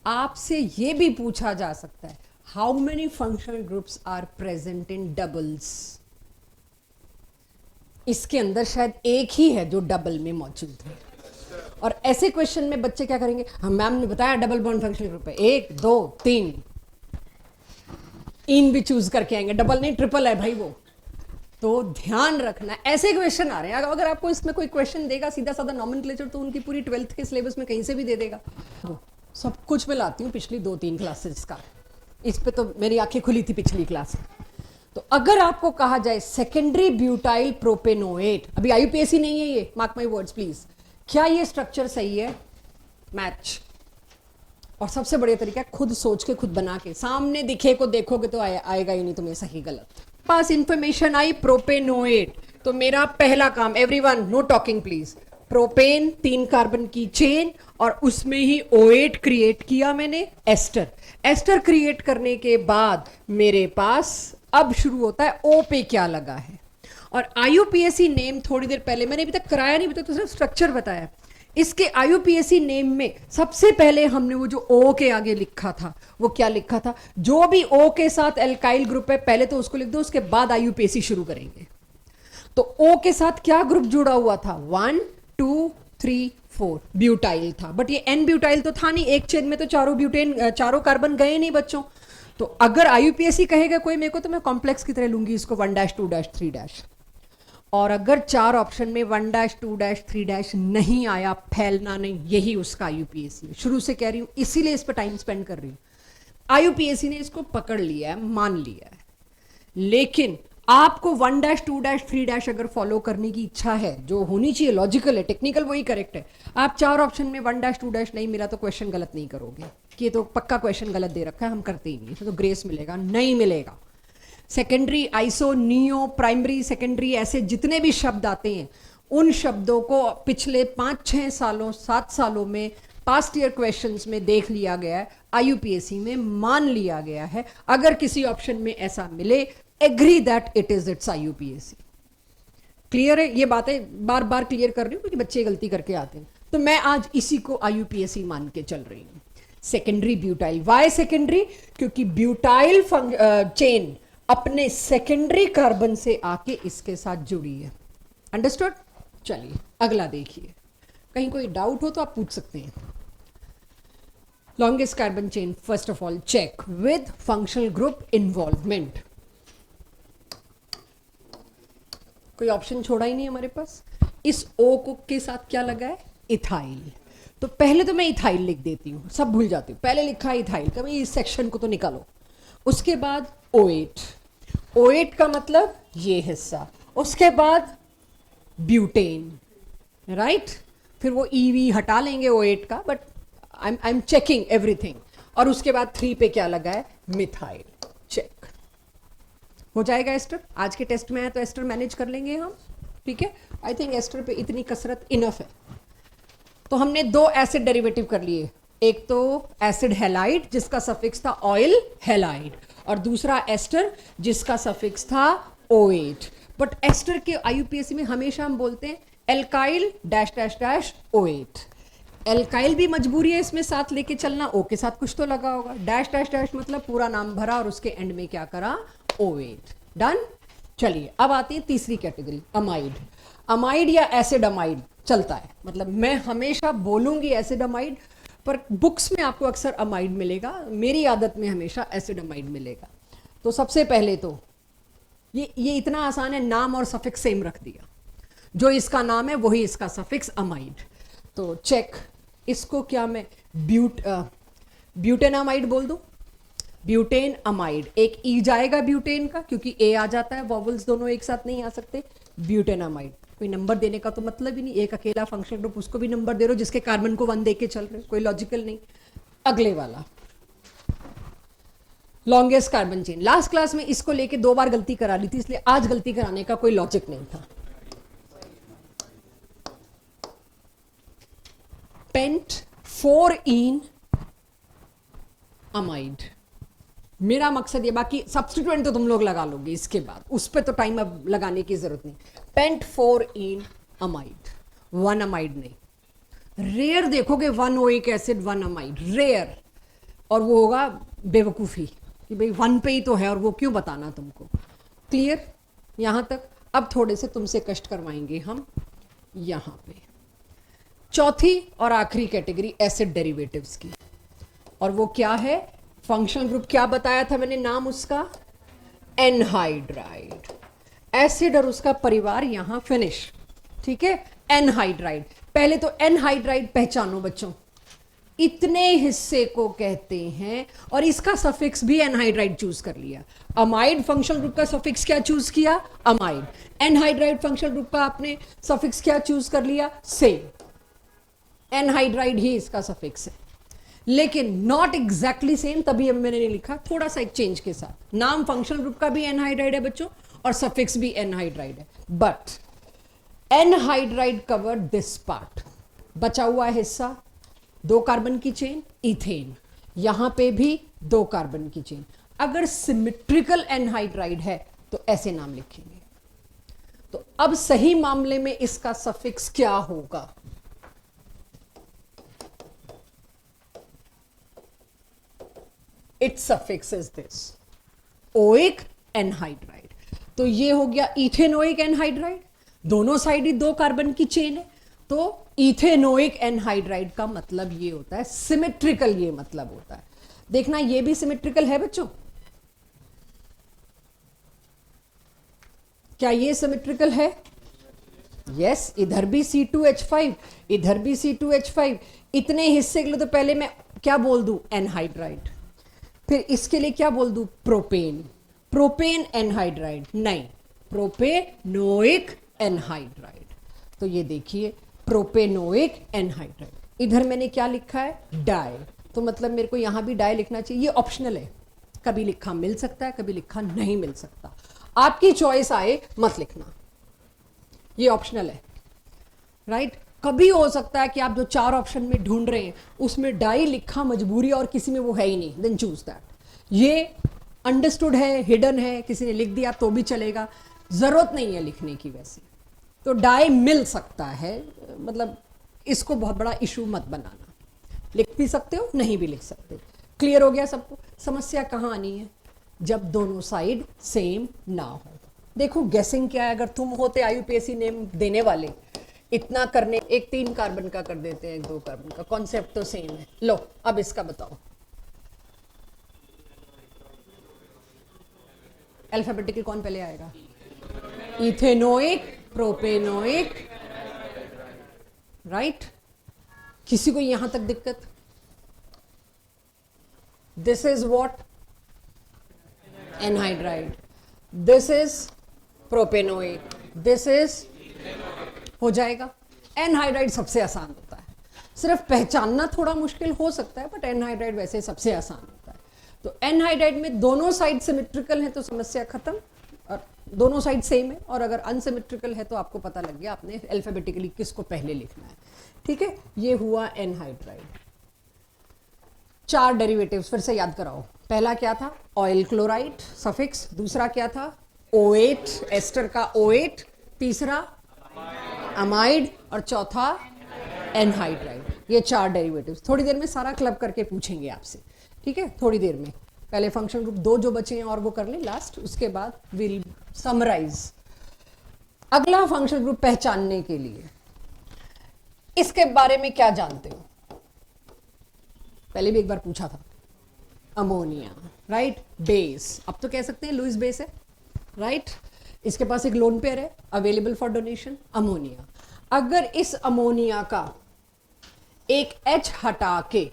आपसे ये भी पूछा जा सकता है how many functional groups are present in doubles? इसके अंदर शायद एक ही है जो डबल में मौजूद है। और ऐसे क्वेश्चन में बच्चे क्या करेंगे? हम मैम ने बताया डबल बॉन्ड फंक्शनल ग्रुप है, 1 2 3, इन भी चूज करके आएंगे, डबल नहीं ट्रिपल है भाई वो। तो ध्यान रखना ऐसे क्वेश्चन आ रहे हैं। अगर आपको इसमें कोई क्वेश्चन देगा सीधा साधा नॉमेनक्लेचर, तो उनकी पूरी 12th के सिलेबस में कहीं से भी दे देगा। सब कुछ मैं लाती हूँ पिछली 2-3 क्लासेस का, इस पे तो मेरी आंखें खुली थी पिछली क्लास में। तो अगर आपको कहा जाए सेकेंडरी ब्यूटाइल प्रोपेनोएट, अभी आईयूपीएसी नहीं है ये, मार्क माई वर्ड्स प्लीज, क्या ये स्ट्रक्चर सही है? मैच। और सबसे बढ़िया तरीका खुद सोच के खुद बना के, सामने दिखे को देखोगे तो आएगा ही नहीं तुम्हें सही गलत। पास इंफॉर्मेशन आई प्रोपेनोएट, तो मेरा पहला काम, everyone know talking please, propane 3 carbon की चेन और उसमें ही O8 क्रिएट किया मैंने, एस्टर। एस्टर क्रिएट करने के बाद मेरे पास अब शुरू होता है O पे क्या लगा है। और आईयूपीएसी नेम थोड़ी देर पहले मैंने अभी तक कराया नहीं, अभी तक तो सिर्फ स्ट्रक्चर बताया। इसके आईयूपीएसी नेम में सबसे पहले हमने वो जो ओ के आगे लिखा था वो क्या लिखा था, जो भी ओ के साथ एल्काइल ग्रुप है पहले तो उसको लिख दो, उसके बाद आईयूपीएसी शुरू करेंगे। तो ओ के साथ क्या ग्रुप जुड़ा हुआ था, 1 2 3 4 ब्यूटाइल था, बट ये एन ब्यूटाइल तो था नहीं, एक चेन में तो चारों कार्बन गए नहीं बच्चों। तो अगर आईयूपीएसी कहेगा कोई मेरे को तो मैं कॉम्प्लेक्स की तरह लूंगी इसको 1 2 3 और अगर 4 ऑप्शन में 1 2 3 नहीं आया, फैलना नहीं, यही उसका आईयूपीएसी है। शुरू से कह रही हूं, इसीलिए इस पर टाइम स्पेंड कर रही हूं। आईयूपीएसी ने इसको पकड़ लिया है, मान लिया है, लेकिन आपको 1 2 3 अगर फॉलो करने की इच्छा है, जो होनी चाहिए, लॉजिकल है, टेक्निकल वही करेक्ट है, आप 4 ऑप्शन में 1 2 नहीं मिला तो क्वेश्चन गलत नहीं करोगे कि ये तो पक्का क्वेश्चन गलत दे रखा है, हम करते ही नहीं, तो ग्रेस मिलेगा नहीं मिलेगा। Secondary, iso, neo, primary, secondary, ऐसे जितने भी शब्द आते हैं उन शब्दों को पिछले 5-6 सालों 7 सालों में पास्ट ईयर क्वेश्चंस में देख लिया गया है, आईयूपीएसी में मान लिया गया है। अगर किसी ऑप्शन में ऐसा मिले, agree that it is it's IUPAC. Clear है? ये बातें बार बार क्लियर कर रही हूँ क्योंकि बच्चे गलती करके आते हैं, तो मैं आज इसी को आईयूपीएसी मान के चल रही हूँ। Secondary butyl, why secondary? क्योंकि ब्यूटाइल चेन अपने सेकेंडरी कार्बन से आके इसके साथ जुड़ी है। अंडरस्टूड? चलिए अगला देखिए, कहीं कोई डाउट हो तो आप पूछ सकते हैं। Longest carbon chain, first of all check with functional group involvement. कोई ऑप्शन छोड़ा ही नहीं हमारे पास। इस ओ को के साथ क्या लगा है? इथाइल। तो पहले तो मैं इथाइल लिख देती हूँ, सब भूल जाती हूँ, पहले लिखा है इथाइल, कभी इस सेक्शन को तो निकालो। उसके बाद O8, O8 का मतलब ये हिस्सा, उसके बाद ब्यूटेन, राइट? फिर वो ईवी हटा लेंगे O8 का, but I am checking everything. और उसके बाद 3 पे क्या लगा है? मिथाइल। चेक हो जाएगा एस्टर। आज के टेस्ट में है तो एस्टर मैनेज कर लेंगे हम, ठीक है? आई थिंक एस्टर पे इतनी कसरत इनफ है। तो हमने 2 एसिड डेरिवेटिव कर लिए, एक तो एसिड हैलाइड जिसका सफिक्स था ऑयल हैलाइड, और दूसरा एस्टर जिसका सफिक्स था O8। बट एस्टर के आईयूपीएसी में हमेशा हम बोलते हैं alkyl dash dash dash O8। Alkyl भी मजबूरी है इसमें साथ लेके चलना, ओ के साथ कुछ तो लगा होगा, डैश डैश डैश मतलब पूरा नाम भरा और उसके एंड में क्या करा? O8। डन। चलिए अब आती है तीसरी कैटेगरी, अमाइड। अमाइड या एसिड अमाइड चलता है, मतलब मैं हमेशा बोलूंगी एसिड अमाइड, पर बुक्स में आपको अक्सर अमाइड मिलेगा, मेरी आदत में हमेशा एसिड अमाइड मिलेगा। तो सबसे पहले तो ये इतना आसान है, नाम और सफिक्स सेम रख दिया, जो इसका नाम है वही इसका सफिक्स अमाइड। तो चेक, इसको क्या मैं ब्यूटेन अमाइड बोल दूं? ब्यूटेन अमाइड, एक ई जाएगा ब्यूटेन का क्योंकि ए आ जाता है, वॉवल्स दोनों एक साथ नहीं आ सकते। ब्यूटेन अमाइड, कोई नंबर देने का तो मतलब ही नहीं, एक अकेला फंक्शनल ग्रुप, उसको भी नंबर दे रहे हो जिसके कार्बन को 1 दे के चल रहे हो, कोई लॉजिकल नहीं। अगले वाला longest carbon chain, last class में इसको लेके 2 बार गलती करा ली थी, इसलिए आज गलती कराने का कोई लॉजिक नहीं था। पेंट 4-ईन अमाइड, मेरा मकसद ये, बाकी सब्स्टिट्यूएंट तो तुम लोग लगा लोगे इसके बाद, उस पर तो टाइम अब लगाने की जरूरत नहीं। पेंट 4-ईन अमाइड, 1 अमाइड नहीं। रेयर देखोगे 1 ओइक एसिड 1 अमाइड, रेयर, और वो होगा बेवकूफ़ी कि भाई 1 पे ही तो है और वो क्यों बताना तुमको। क्लियर यहां तक? अब थोड़े से तुमसे कष्ट करवाएंगे हम यहां पे। चौथी और आखिरी कैटेगरी एसिड डेरिवेटिव्स की, और वो क्या है? फंक्शनल ग्रुप क्या बताया था मैंने नाम उसका? एनहाइड्राइड। एसिड और उसका परिवार यहां फिनिश, ठीक है? एनहाइड्राइड। पहले तो एनहाइड्राइड पहचानो बच्चों, इतने हिस्से को कहते हैं, और इसका सफिक्स भी एनहाइड्राइड चूज कर लिया। अमाइड फंक्शनल ग्रुप का सफिक्स क्या चूज किया? अमाइड। एनहाइड्राइड फंक्शनल ग्रुप का आपने सफिक्स क्या चूज कर लिया? सेम। एनहाइड्राइड ही इसका सफिक्स है, लेकिन नॉट एग्जैक्टली सेम, तभी अब मैंने नहीं लिखा, थोड़ा सा एक चेंज के साथ। नाम फंक्शनल ग्रुप का भी एनहाइड्राइड है बच्चों, और सफिक्स भी एनहाइड्राइड है, but anhydride cover this part, बचा हुआ हिस्सा 2 कार्बन की चेन, इथेन, यहां पे भी 2 कार्बन की चेन। अगर सिमेट्रिकल एनहाइड्राइड है तो ऐसे नाम लिखेंगे। तो अब सही मामले में इसका सफिक्स क्या होगा? It's suffix is this, oic anhydride. तो ये हो गया इथेनोइक एनहाइड्राइड, दोनों साइड ही 2 कार्बन की चेन है, तो इथेनोइक एनहाइड्राइड का मतलब ये होता है सिमेट्रिकल, ये मतलब होता है। देखना ये भी सिमेट्रिकल है बच्चों, क्या ये सिमेट्रिकल है? यस, इधर भी C2H5, इधर भी C2H5, इतने हिस्से के लिए तो पहले मैं क्या बोल दूं? एनहाइड्राइड। फिर इसके लिए क्या बोल दूं? प्रोपेन। प्रोपेन एनहाइड्राइड नहीं, प्रोपेनोइक एनहाइड्राइड। तो ये देखिए प्रोपेनोइक एनहाइड्राइड। इधर मैंने क्या लिखा है? डाई। तो मतलब मेरे को यहां भी डाई लिखना चाहिए। ये ऑप्शनल है, कभी लिखा मिल सकता है, कभी लिखा नहीं मिल सकता, आपकी चॉइस आए मत लिखना, ये ऑप्शनल है, राइट। कभी हो सकता है कि आप जो 4 ऑप्शन में ढूंढ रहे हैं उसमें डाई लिखा मजबूरी और किसी में वो है ही नहीं, देन चूज दैट। ये अंडरस्टूड है, हिडन है, किसी ने लिख दिया तो भी चलेगा, जरूरत नहीं है लिखने की वैसे। तो डाई मिल सकता है, मतलब इसको बहुत बड़ा इशू मत बनाना, लिख भी सकते हो, नहीं भी लिख सकते। क्लियर हो गया सबको? समस्या कहाँ आनी है? जब दोनों साइड सेम ना हो। देखो गेसिंग क्या है, अगर तुम होते IUPAC नेम देने वाले, इतना करने, एक 3 कार्बन का कर देते हैं, 2 कार्बन का, कॉन्सेप्ट तो सेम है। लो अब इसका बताओ, अल्फाबेटिकल कौन पहले आएगा? Ethanoic, propanoic, right. किसी को यहां तक दिक्कत? This is what? Anhydride. This is propanoic, this is, हो जाएगा। एनहाइड्राइड सबसे आसान होता है, सिर्फ पहचानना थोड़ा मुश्किल हो सकता है, बट एनहाइड्राइड वैसे सबसे आसान होता है। तो एनहाइड्राइड में दोनों साइड सिमेट्रिकल है तो समस्या खत्म, और दोनों साइड सेम है, और अगर अनसिमेट्रिकल है तो आपको पता लग गया आपने अल्फाबेटिकली किसको पहले लिखना है। ठीक है, ये हुआ एनहाइड्राइड। 4 डेरिवेटिव्स फिर से याद कराओ। पहला क्या था? ऑयल क्लोराइड सफिक्स, दूसरा क्या था? O8, एस्टर का O8, तीसरा अमाइड, और चौथा एनहाइड्राइड। ये 4 डेरिवेटिव्स। थोड़ी देर में सारा क्लब करके पूछेंगे आपसे, ठीक है, थोड़ी देर में। पहले फंक्शन ग्रुप 2 जो बचे हैं और वो कर लें लास्ट, उसके बाद विल समराइज। अगला फंक्शन ग्रुप पहचानने के लिए इसके बारे में क्या जानते हो? पहले भी एक बार पूछा था, अमोनिया, राइट। बेस, अब तो कह सकते हैं लुईस बेस है, राइट। इसके पास एक लोन पेयर है अवेलेबल फॉर डोनेशन, अमोनिया। अगर इस अमोनिया का एक H हटा के,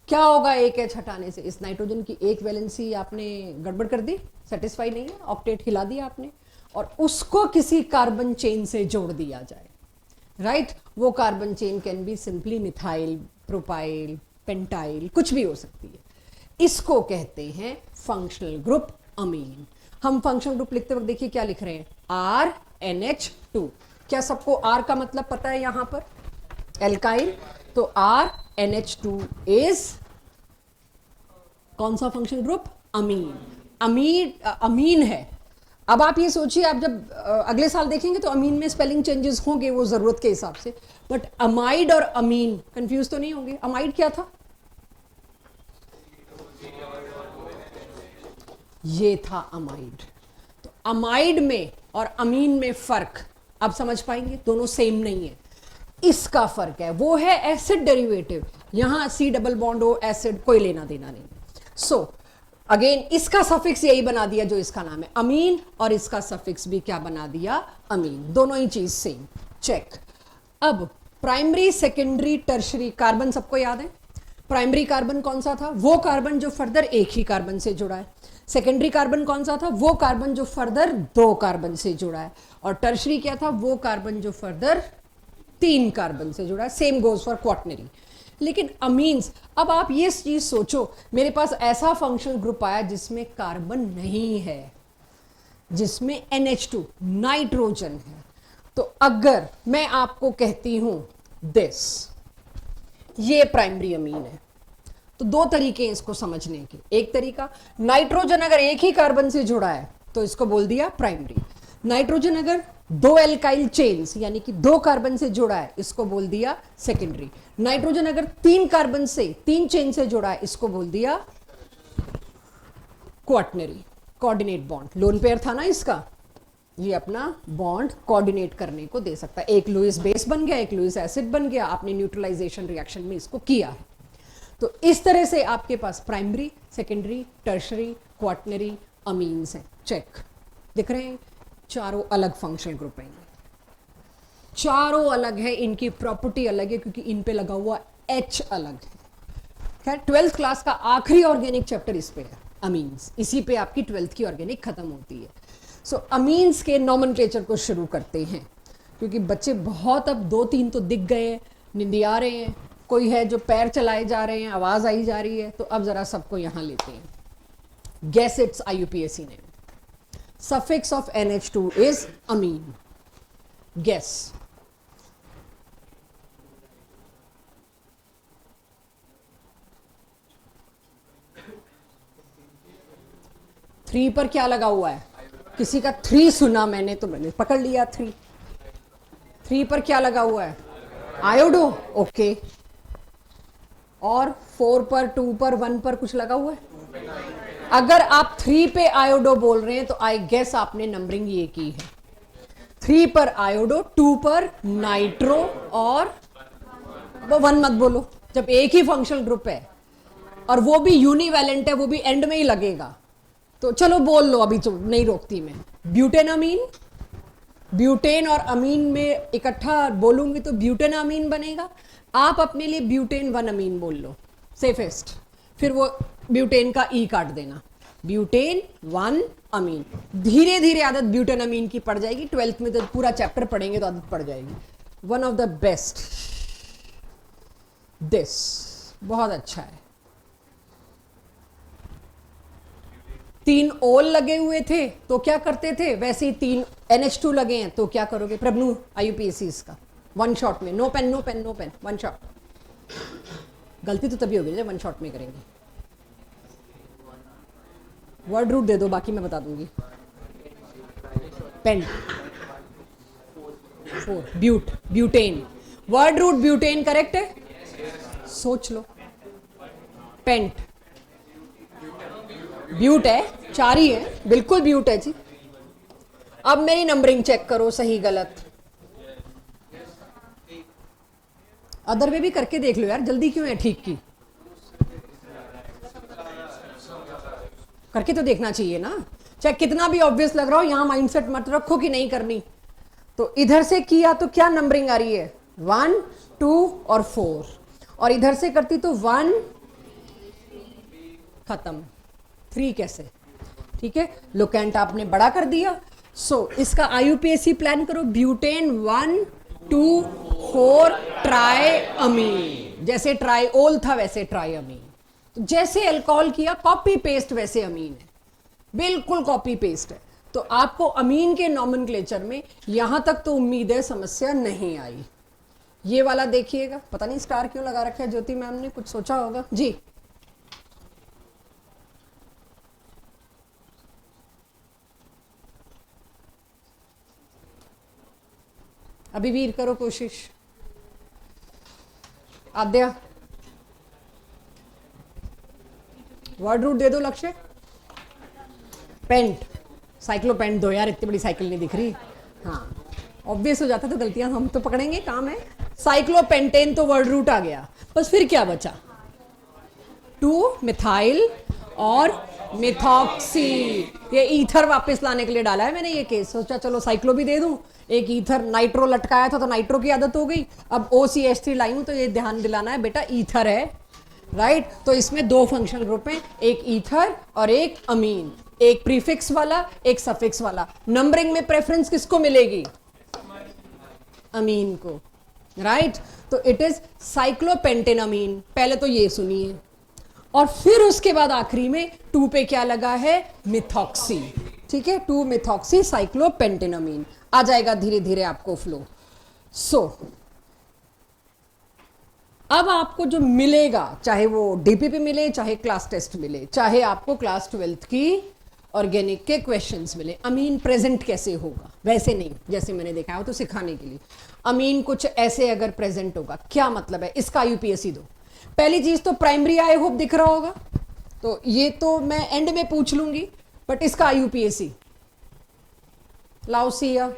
क्या होगा एक H हटाने से? इस नाइट्रोजन की एक वैलेंसी आपने गड़बड़ कर दी, सेटिस्फाई नहीं है, ऑक्टेट हिला दिया आपने, और उसको किसी कार्बन चेन से जोड़ दिया जाए, राइट। वो carbon chain can be simply methyl, propyl, pentyl, कुछ भी हो सकती है। इसको कहते हैं फंक्शनल ग्रुप अमीन। हम फंक्शनल ग्रुप लिखते वक्त देखिए क्या लिख रहे हैं? RNH2। क्या सबको R का मतलब पता है? यहां पर एल्काइल, तो RNH2 इज कौन सा फंक्शनल ग्रुप? अमीन। अमीन है। अब आप ये सोचिए, आप जब अगले साल देखेंगे तो अमीन में स्पेलिंग चेंजेस होंगे वो जरूरत के हिसाब से, बट अमाइड और अमीन कंफ्यूज तो नहीं होंगे। अमाइड क्या था? ये था अमाइड। तो अमाइड में और अमीन में फर्क अब समझ पाएंगे, दोनों सेम नहीं है। इसका फर्क है, वो है एसिड डेरिवेटिव, यहां C डबल बॉन्ड हो, एसिड, कोई लेना देना नहीं। सो अगेन इसका सफिक्स यही बना दिया जो इसका नाम है अमीन, और इसका सफिक्स भी क्या बना दिया? अमीन। दोनों ही चीज सेम, चेक। अब प्राइमरी, सेकेंडरी, टर्शरी कार्बन सबको याद है? प्राइमरी कार्बन कौन सा था? वो कार्बन जो फर्दर एक ही कार्बन से जुड़ा है। सेकेंडरी कार्बन कौन सा था? वो कार्बन जो फर्दर 2 कार्बन से जुड़ा है। और टर्शरी क्या था? वो कार्बन जो फर्दर 3 कार्बन से जुड़ा है। Same goes for quaternary. लेकिन अमीन्स, अब आप ये चीज सोचो, मेरे पास ऐसा फंक्शनल ग्रुप आया जिसमें कार्बन नहीं है, जिसमें NH2 नाइट्रोजन है। तो अगर मैं आपको कहती हूं दिस, ये प्राइमरी अमीन है, तो 2 तरीके हैं इसको समझने के। एक तरीका, नाइट्रोजन अगर एक ही कार्बन से जुड़ा है तो इसको बोल दिया प्राइमरी। नाइट्रोजन अगर दो एल्काइल चेन्स यानी कि दो कार्बन से जुड़ा है, इसको बोल दिया सेकेंडरी। नाइट्रोजन अगर तीन कार्बन से, तीन चेन से जुड़ा है, इसको बोल दिया quaternary, coordinate bond. Lone pair था ना इसका, ये अपना बॉन्ड कोऑर्डिनेट करने को दे सकता है। एक लुईस बेस बन गया, एक लुईस एसिड बन गया, आपने न्यूट्रलाइजेशन रिएक्शन में इसको किया है। तो इस तरह से आपके पास primary, secondary, tertiary, quaternary amines हैं। चेक, दिख रहे हैं? चारों अलग फंक्शनल ग्रुप हैं, चारों अलग है, इनकी प्रॉपर्टी अलग है क्योंकि इन पे लगा हुआ H अलग है। खैर 12th क्लास का आखिरी ऑर्गेनिक चैप्टर इस पे है, अमीन्स। इसी पे आपकी 12th की ऑर्गेनिक खत्म होती है। सो अमीन्स के नॉमेनक्लेचर को शुरू करते हैं, क्योंकि बच्चे बहुत अब 2-3 तो दिख गए, निंदिया रहे हैं, कोई है जो पैर चलाए जा रहे हैं, आवाज आई जा रही है, तो अब जरा सबको यहां लेते हैं। Guess it's IUPAC name. Suffix of NH2 is amine. Guess. Three पर क्या लगा हुआ है? किसी का 3 सुना मैंने तो मैंने पकड़ लिया 3। 3 पर क्या लगा हुआ है? आयोडो। ओके। और 4 पर, 2 पर, 1 पर कुछ लगा हुआ है? अगर आप 3 पे आयोडो बोल रहे हैं तो आई गेस आपने नंबरिंग ये की है। 3 पर आयोडो, 2 पर नाइट्रो, और वो 1 मत बोलो जब एक ही फंक्शनल ग्रुप है और वो भी यूनिवैलेंट है, वो भी एंड में ही लगेगा। तो चलो बोल लो, अभी तो नहीं रोकती मैं। ब्यूटेन अमीन, ब्यूटेन और अमीन में इकट्ठा बोलूंगी तो ब्यूटेन अमीन बनेगा। आप अपने लिए ब्यूटेन 1 अमीन बोल लो, सेफेस्ट। फिर वो ब्यूटेन का ई काट देना, ब्यूटेन 1 अमीन। धीरे धीरे आदत ब्यूटेन अमीन की पड़ जाएगी। 12th में तो पूरा चैप्टर पढ़ेंगे तो आदत पड़ जाएगी। One of the best, this बहुत अच्छा है। 3 ओल लगे हुए थे तो क्या करते थे, वैसे ही 3 NH2 लगे हैं तो क्या करोगे? प्रभनु IUPAC इसका 1 शॉट में, no pen no pen no pen, 1 shot. गलती तो तभी होगी जब 1 शॉट में करेंगे। वर्ड रूट दे दो, बाकी मैं बता दूंगी। Pen 4, but, butane. Word root butane correct है, सोच लो। पेंट, ब्यूट है, 4 ही है, बिल्कुल ब्यूट है जी। अब मेरी नंबरिंग चेक करो, सही गलत। अदर वे भी करके देख लो यार, जल्दी क्यों है ठीक की? करके तो देखना चाहिए ना, चाहे कितना भी ऑब्वियस लग रहा हो। यहां माइंडसेट मत रखो कि नहीं करनी। तो इधर से किया तो क्या नंबरिंग आ रही है? 1, 2 और 4। और इधर से करती तो 1, खत्म। 3 कैसे? ठीक है, लोकेंट आपने बड़ा कर दिया। सो इसका IUPAC प्लान करो। ब्यूटेन 1, 2, 4 ट्राई अमीन। जैसे ट्राईओल था वैसे ट्राई अमीन। तो जैसे अल्कोहल किया कॉपी पेस्ट वैसे अमीन है, बिल्कुल कॉपी पेस्ट है। तो आपको अमीन के नॉमेनक्लेचर में यहां तक तो उम्मीद है समस्या नहीं आई। ये वाला देखिएगा, पता नहीं स्टार क्यों लगा रखा है ज्योति मैम ने, कुछ सोचा होगा जी। अभी भी करो कोशिश। आद्या वर्ड रूट दे दो। लक्ष्य पेंट, साइक्लोपेंट दो यार, इतनी बड़ी साइकिल नहीं दिख रही। हाँ ऑब्वियस हो जाता तो गलतियां हम तो पकड़ेंगे, काम है। साइक्लोपेंटेन तो वर्ड रूट आ गया, बस फिर क्या बचा? 2 मिथाइल और मिथॉक्सी। ये ईथर वापस लाने के लिए डाला है मैंने ये केस। सोचा चलो साइक्लो भी दे दूं, एक ईथर नाइट्रो लटकाया था तो नाइट्रो की आदत हो गई। अब OCH3 लाई हूं तो ये ध्यान दिलाना है बेटा ईथर है, राइट। तो इसमें 2 फंक्शनल ग्रुप हैं, एक ईथर और एक अमीन, एक प्रीफिक्स वाला एक सफिक्स वाला। नंबरिंग में प्रेफरेंस किसको मिलेगी? अमीन को, राइट। तो इट इज साइक्लोपेंटेन अमीन। पहले तो ये सुनिए, और फिर उसके बाद आखिरी में 2 पे क्या लगा है? मिथॉक्सी। ठीक है, 2 मिथॉक्सी साइक्लोपेंटेन अमीन। आ जाएगा धीरे धीरे आपको फ्लो। सो अब आपको जो मिलेगा, चाहे वो DPP मिले, चाहे क्लास टेस्ट मिले, चाहे आपको क्लास 12th की ऑर्गेनिक के क्वेश्चंस मिले, अमीन प्रेजेंट कैसे होगा, वैसे नहीं जैसे मैंने देखा है तो सिखाने के लिए, अमीन कुछ ऐसे अगर प्रेजेंट होगा क्या मतलब है, इसका यूपीएससी दो। पहली चीज तो प्राइमरी आई होप दिख रहा होगा, तो ये तो मैं एंड में पूछ लूंगी, बट इसका यूपीएससी लाओ सिया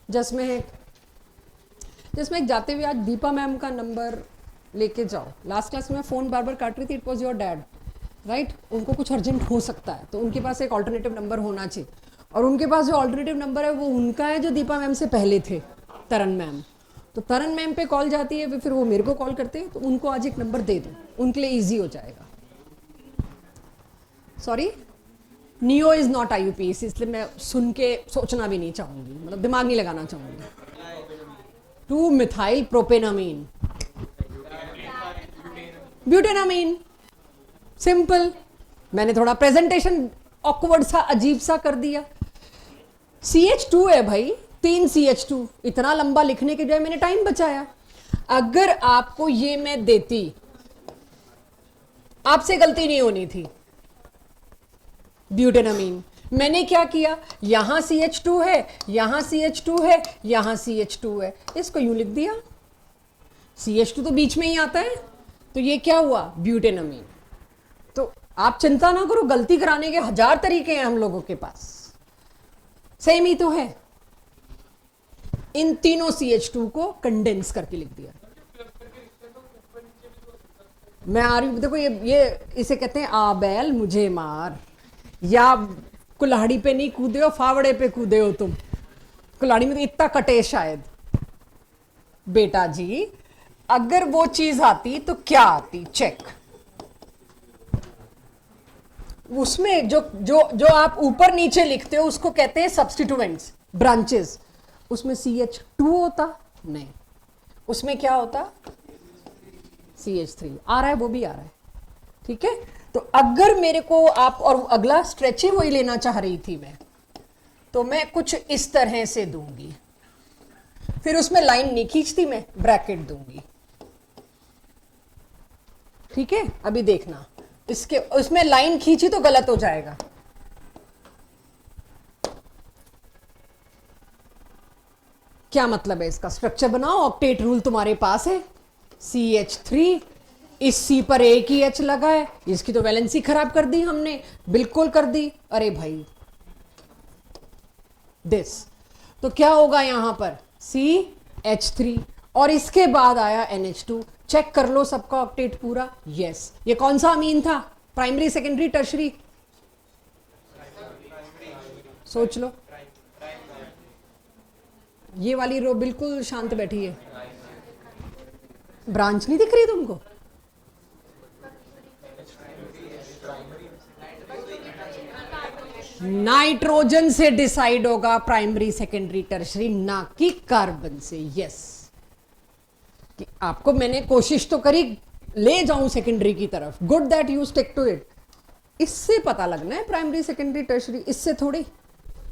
जसमें जाते हुए आज दीपा मैम का नंबर लेके जाओ। लास्ट क्लास में फ़ोन बार बार काट रही थी, it was your dad right, उनको कुछ अर्जेंट हो सकता है तो उनके पास एक ऑल्टरनेटिव नंबर होना चाहिए, और उनके पास जो ऑल्टरनेटिव नंबर है वो उनका है जो दीपा मैम से पहले थे, तरन मैम। तो तरन मैम पे कॉल जाती है, फिर वो मेरे को कॉल करते हैं, तो उनको आज एक नंबर दे दो, उनके लिए ईजी हो जाएगा। Sorry, neo is not IUPAC, इसलिए मैं सुन के सोचना भी नहीं चाहूंगी, मतलब दिमाग नहीं लगाना चाहूंगी। 2-मिथाइल प्रोपेनामीन, ब्यूटेनामीन, सिंपल। मैंने थोड़ा प्रेजेंटेशन ऑकवर्ड सा अजीब सा कर दिया। CH2 है भाई, 3 CH2, इतना लंबा लिखने के बजाय मैंने टाइम बचाया। अगर आपको ये मैं देती, आपसे गलती नहीं होनी थी। ब्यूटेनामीन, मैंने क्या किया, यहां CH2 है, यहां CH2 है, यहां CH2 है, इसको यूं लिख दिया। CH2 तो बीच में ही आता है, तो ये क्या हुआ, ब्यूटेनामीन। तो आप चिंता ना करो, गलती कराने के 1000 तरीके हैं हम लोगों के पास, सेम ही तो है। इन तीनों CH2 को कंडेंस करके लिख दिया। मैं आ रही हूं, देखो ये इसे कहते हैं आ बैल मुझे मार, या कुल्हाड़ी पे नहीं कूदे हो, फावड़े पे कूदे हो तुम। कुल्हाड़ी में तो इतना कटे शायद। बेटा जी, अगर वो चीज आती तो क्या आती, चेक। उसमें जो जो जो आप ऊपर नीचे लिखते हो उसको कहते हैं सब्स्टिट्यूएंट्स, ब्रांचेस। उसमें CH2 होता नहीं, उसमें क्या होता, CH3 आ रहा है, वो भी आ रहा है, ठीक है। तो अगर मेरे को आप, और अगला स्ट्रेच ही वही लेना चाह रही थी मैं, तो मैं कुछ इस तरह से दूंगी, फिर उसमें लाइन नहीं खींचती मैं, ब्रैकेट दूंगी, ठीक है। अभी देखना, इसके उसमें लाइन खींची तो गलत हो जाएगा। क्या मतलब है इसका, स्ट्रक्चर बनाओ, ऑक्टेट रूल तुम्हारे पास है। CH3, इस C पर एक ही H लगा है, इसकी तो वैलेंसी खराब कर दी हमने, बिल्कुल कर दी। अरे भाई दिस, तो क्या होगा यहां पर CH3, और इसके बाद आया NH2। चेक कर लो सबका ऑक्टेट पूरा, यस। ये कौन सा अमीन था, प्राइमरी, सेकेंडरी, टर्शरी, सोच लो। ये वाली रो बिल्कुल शांत बैठी है, ब्रांच नहीं दिख रही तुमको, नाइट्रोजन से डिसाइड होगा प्राइमरी, सेकेंडरी, टर्शरी, ना कि कार्बन से। यस, कि आपको मैंने कोशिश तो करी ले जाऊं सेकेंडरी की तरफ, good that you stick to it. इससे पता लगना है प्राइमरी, सेकेंडरी, टर्शरी, इससे थोड़ी।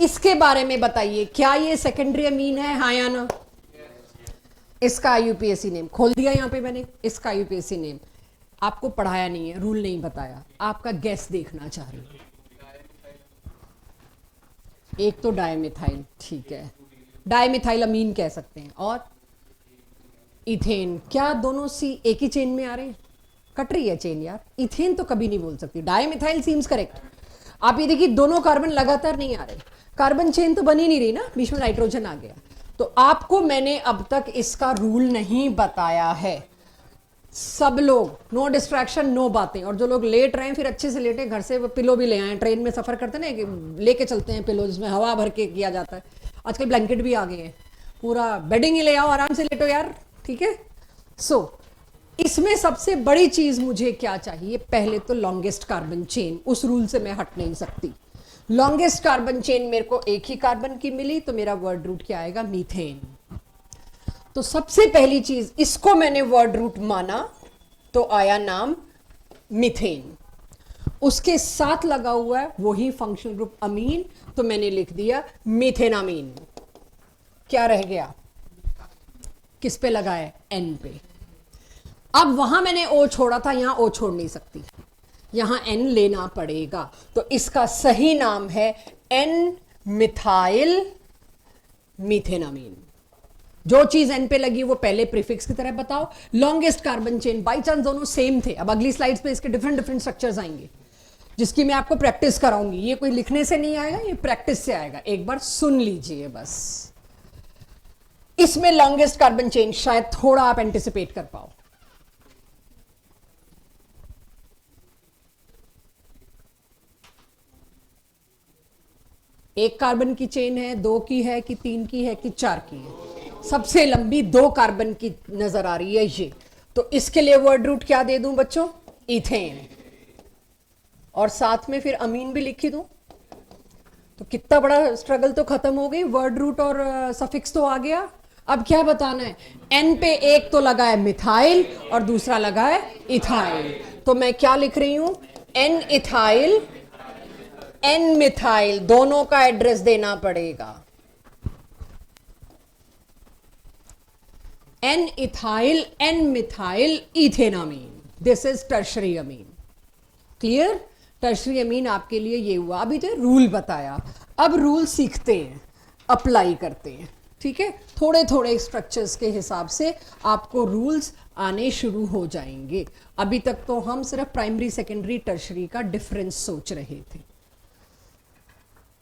इसके बारे में बताइए, क्या ये सेकेंडरी अमीन है, हाँ या ना। इसका IUPAC नेम खोल दिया यहां पे मैंने, इसका IUPAC नेम आपको पढ़ाया नहीं है, रूल नहीं बताया, आपका गैस देखना चाह रही हूं। एक तो डायमिथाइल, ठीक है, डायमिथाइल अमीन कह सकते हैं, और इथेन। क्या दोनों C एक ही चेन में आ रहे हैं, कट रही है चेन यार, इथेन तो कभी नहीं बोल सकती। Dimethyl seems correct. आप ये देखिए, दोनों कार्बन लगातार नहीं आ रहे, कार्बन चेन तो बनी नहीं रही ना, बीच में नाइट्रोजन आ गया। तो आपको मैंने अब तक इसका रूल नहीं बताया है। सब लोग नो डिस्ट्रैक्शन, नो बातें। और जो लोग लेट रहे हैं, फिर अच्छे से लेटे, घर से पिलो भी ले आए, ट्रेन में सफर करते ना, लेके चलते हैं पिलो जिसमें हवा भर के किया जाता है। आजकल ब्लैंकेट भी आ गए हैं, पूरा बेडिंग ही ले आओ, आराम से लेटो यार, ठीक है। सो इसमें सबसे बड़ी चीज मुझे क्या चाहिए, पहले तो लॉन्गेस्ट कार्बन चेन, उस रूल से मैं हट नहीं सकती। लॉन्गेस्ट कार्बन चेन मेरे को एक ही कार्बन की मिली, तो मेरा वर्ड रूट क्या आएगा, मीथेन। तो सबसे पहली चीज, इसको मैंने वर्ड रूट माना, तो आया नाम मीथेन। उसके साथ लगा हुआ है वही फंक्शनल ग्रुप अमीन, तो मैंने लिख दिया मीथेनामीन। क्या रह गया, किस पे लगा है, N पे। अब वहां मैंने O छोड़ा था, यहां O छोड़ नहीं सकती, यहां N लेना पड़ेगा। तो इसका सही नाम है N मिथाइल मीथेनामीन। जो चीज N पे लगी वो पहले प्रीफिक्स की तरह बताओ। Longest carbon chain, by chance दोनों सेम थे। अब अगली स्लाइड्स पे इसके डिफरेंट डिफरेंट स्ट्रक्चर्स आएंगे जिसकी मैं आपको प्रैक्टिस कराऊंगी। ये कोई लिखने से नहीं आएगा, ये प्रैक्टिस से आएगा। एक बार सुन लीजिए बस। इसमें लॉन्गेस्ट कार्बन चेन शायद थोड़ा आप एंटिसिपेट कर पाओ। एक कार्बन की चेन है, 2 की है कि 3 की है कि 4 की है? सबसे लंबी 2 कार्बन की नजर आ रही है ये। तो इसके लिए वर्ड रूट क्या दे दूं बच्चों? इथेन। और साथ में फिर अमीन भी लिखी दूं। तो कितना बड़ा स्ट्रगल तो खत्म हो गई। वर्ड रूट और सफिक्स तो आ गया। अब क्या बताना है? एन पे एक तो लगा है मिथाइल और दूसरा लगा है इथाइल। तो मैं क्या लिख रही हूं? एन इथाइल, एन मिथाइल, दोनों का एड्रेस देना पड़ेगा। N ethyl, N methyl, ethanamine. This is tertiary amine. Clear? Tertiary amine आपके लिए ये हुआ। अभी तो रूल बताया, अब रूल सीखते हैं, अप्लाई करते हैं। ठीक है, थोड़े थोड़े स्ट्रक्चर्स के हिसाब से आपको रूल्स आने शुरू हो जाएंगे। अभी तक तो हम सिर्फ प्राइमरी, सेकेंडरी, टर्शरी का डिफरेंस सोच रहे थे।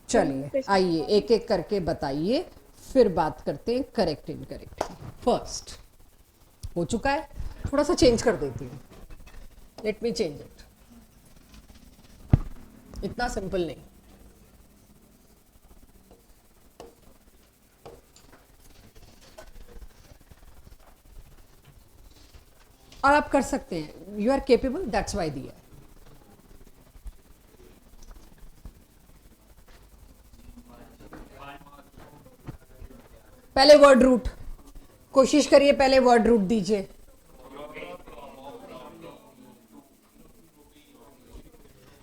चलिए आइए एक एक करके बताइए, फिर बात करते हैं करेक्ट इनकरेक्ट। फर्स्ट हो चुका है, थोड़ा सा चेंज कर देती हूँ। Let me change it. इतना सिंपल नहीं। और आप कर सकते हैं, you are capable, that's why दिया। पहले वर्ड रूट, कोशिश करिए पहले वर्ड रूट दीजिए।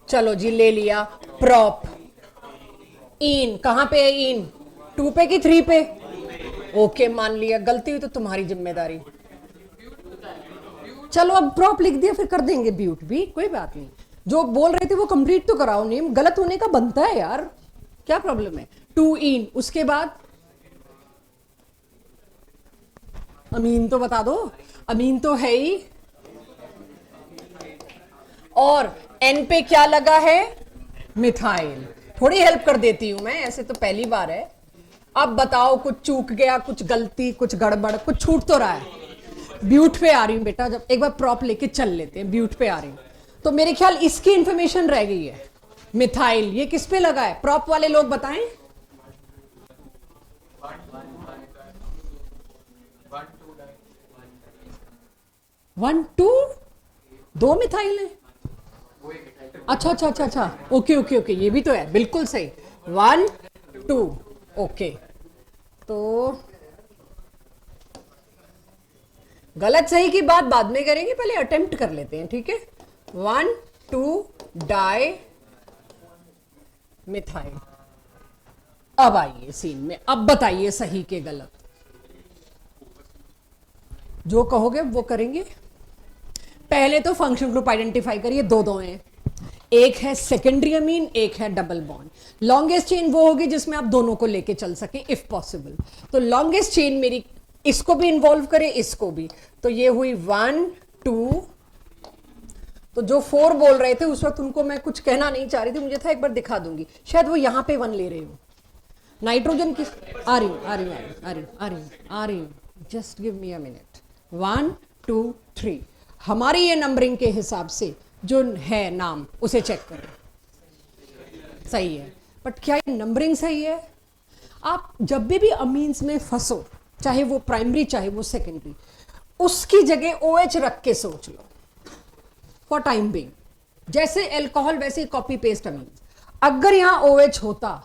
चलो जी, ले लिया। प्रॉप। इन कहां पे है? इन 2 पे कि 3 पे? ओके, मान लिया। गलती हुई तो तुम्हारी जिम्मेदारी। चलो अब प्रॉप लिख दिया, फिर कर देंगे ब्यूट भी, कोई बात नहीं। जो बोल रहे थे वो कंप्लीट तो कराओ। नेम गलत होने का बनता है यार, क्या प्रॉब्लम है? 2 इन, उसके बाद अमीन तो बता दो। अमीन तो है ही। और एन पे क्या लगा है? मिथाइल। थोड़ी हेल्प कर देती हूं मैं, ऐसे तो पहली बार है। अब बताओ, कुछ चूक गया, कुछ गलती, कुछ गड़बड़, कुछ छूट तो रहा है? ब्यूट पे आ रही हूं बेटा, जब एक बार प्रॉप लेके चल लेते हैं। ब्यूट पे आ रही हूं तो मेरे ख्याल इसकी इंफॉर्मेशन रह गई है। मिथाइल ये किस पे लगा है? प्रॉप वाले लोग बताएं। 1 2 2 मिथाइल है। अच्छा अच्छा अच्छा अच्छा, ओके ओके ओके, ये भी तो है, बिल्कुल सही। 1 2, ओके। तो गलत सही की बात बाद में करेंगे, पहले अटेम्प्ट कर लेते हैं। ठीक है, 1 2 डाई मिथाइल। अब आइए सीन में, अब बताइए सही के गलत। जो कहोगे वो करेंगे। पहले तो फंक्शन ग्रुप आइडेंटिफाई करिए। दो हैं, एक है सेकेंडरी अमीन, एक है डबल बॉन्ड। लॉन्गेस्ट चेन वो होगी जिसमें आप दोनों को लेके चल सके इफ पॉसिबल। तो लॉन्गेस्ट चेन मेरी इसको भी इन्वॉल्व करे, इसको भी। तो ये हुई 1 2। तो जो 4 बोल रहे थे उस वक्त उनको मैं कुछ कहना नहीं चाह रही थी, मुझे था एक बार दिखा दूंगी। शायद वो यहां पे 1 ले रहे हो। नाइट्रोजन की आ रही हूं, just give me a minute. 1 2 3, हमारी ये नंबरिंग के हिसाब से जो है नाम उसे चेक करो, सही है। बट क्या ये नंबरिंग सही है? आप जब भी अमीन्स में फंसो, चाहे वो प्राइमरी चाहे वो सेकेंडरी, उसकी जगह OH रख के सोच लो फॉर टाइम बिंग। जैसे एल्कोहल वैसे कॉपी पेस्ट अमीन्स। अगर यहां OH होता